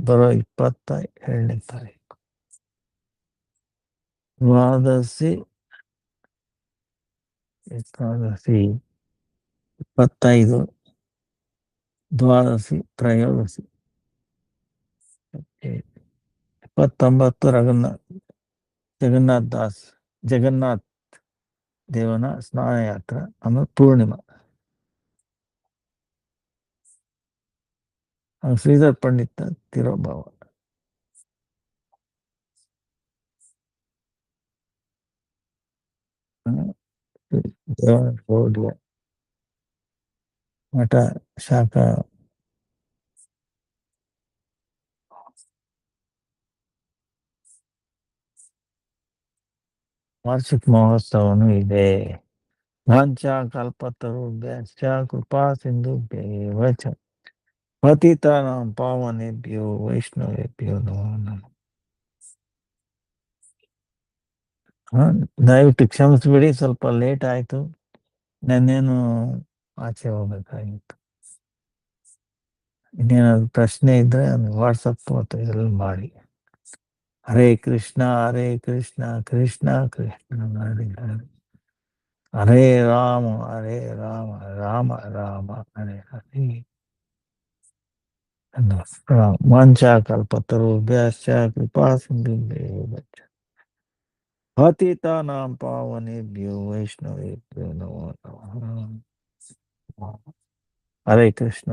ಬರೋ 27ನೇ ತಾರೀಕು ದ್ವಾದಶಿ ಏಕಾದಶಿ 25 ದ್ವಾದಶಿ ತ್ರಯೋದಶಿ 29 ಜಗನ್ನಾಥ್ ದೇವನ ಸ್ನಾನಯಾತ್ರೆ, ಆಮೇಲೆ ಪೂರ್ಣಿಮಾ. ಶ್ರೀಧರ್ ಪಂಡಿತ ತಿರೋಭಾವ. ದೇವನಗೌಡ್ಯ ಮಠ ಶಾಖಾ ವಾರ್ಷಿಕ ಮಹೋತ್ಸವನು ಇದೆ. ವಾಂಚ ಕಲ್ಪತರುಭ್ಯಶ್ಚ ಕೃಪಾ ಸಿಂಧುಭ್ಯೇವ ಚ ಪತಿತಾನಾಂ ಪಾವನೇಭ್ಯೋ ವೈಷ್ಣವೇಭ್ಯೋ ನಮೋ ನಮಃ. ದಯವಿಟ್ಟು ಕ್ಷಮಿಸ್ಬಿಡಿ, ಸ್ವಲ್ಪ ಲೇಟ್ ಆಯ್ತು. ನಾನೇನು ಆಚೆ ಹೋಗ್ಬೇಕಾಗಿತ್ತು. ಇನ್ನೇನಾದ್ರು ಪ್ರಶ್ನೆ ಇದ್ರೆ ವಾಟ್ಸಪ್ ಅಥವಾ ಇದ್ರಲ್ಲಿ ಮಾಡಿ. ಹರೇ ಕೃಷ್ಣ ಕೃಷ್ಣ ಕೃಷ್ಣ ಹರೇ ಹರೇ, ಹರೇ ರಾಮ ರಾಮ ರಾಮ ಹರೇ ಹರೇ. ವಾಂಛಾ ಕಲ್ಪತರುಭ್ಯಶ್ಚ ಕೃಪಾ ಸಿಂಧುಭ್ಯೇವ ಚ ಪತಿತಾನಾಂ ಪಾವನೇಭ್ಯೋ ವೈಷ್ಣವೇಭ್ಯೋ ನಮೋ ನಮಃ. ಹರೇ ಕೃಷ್ಣ.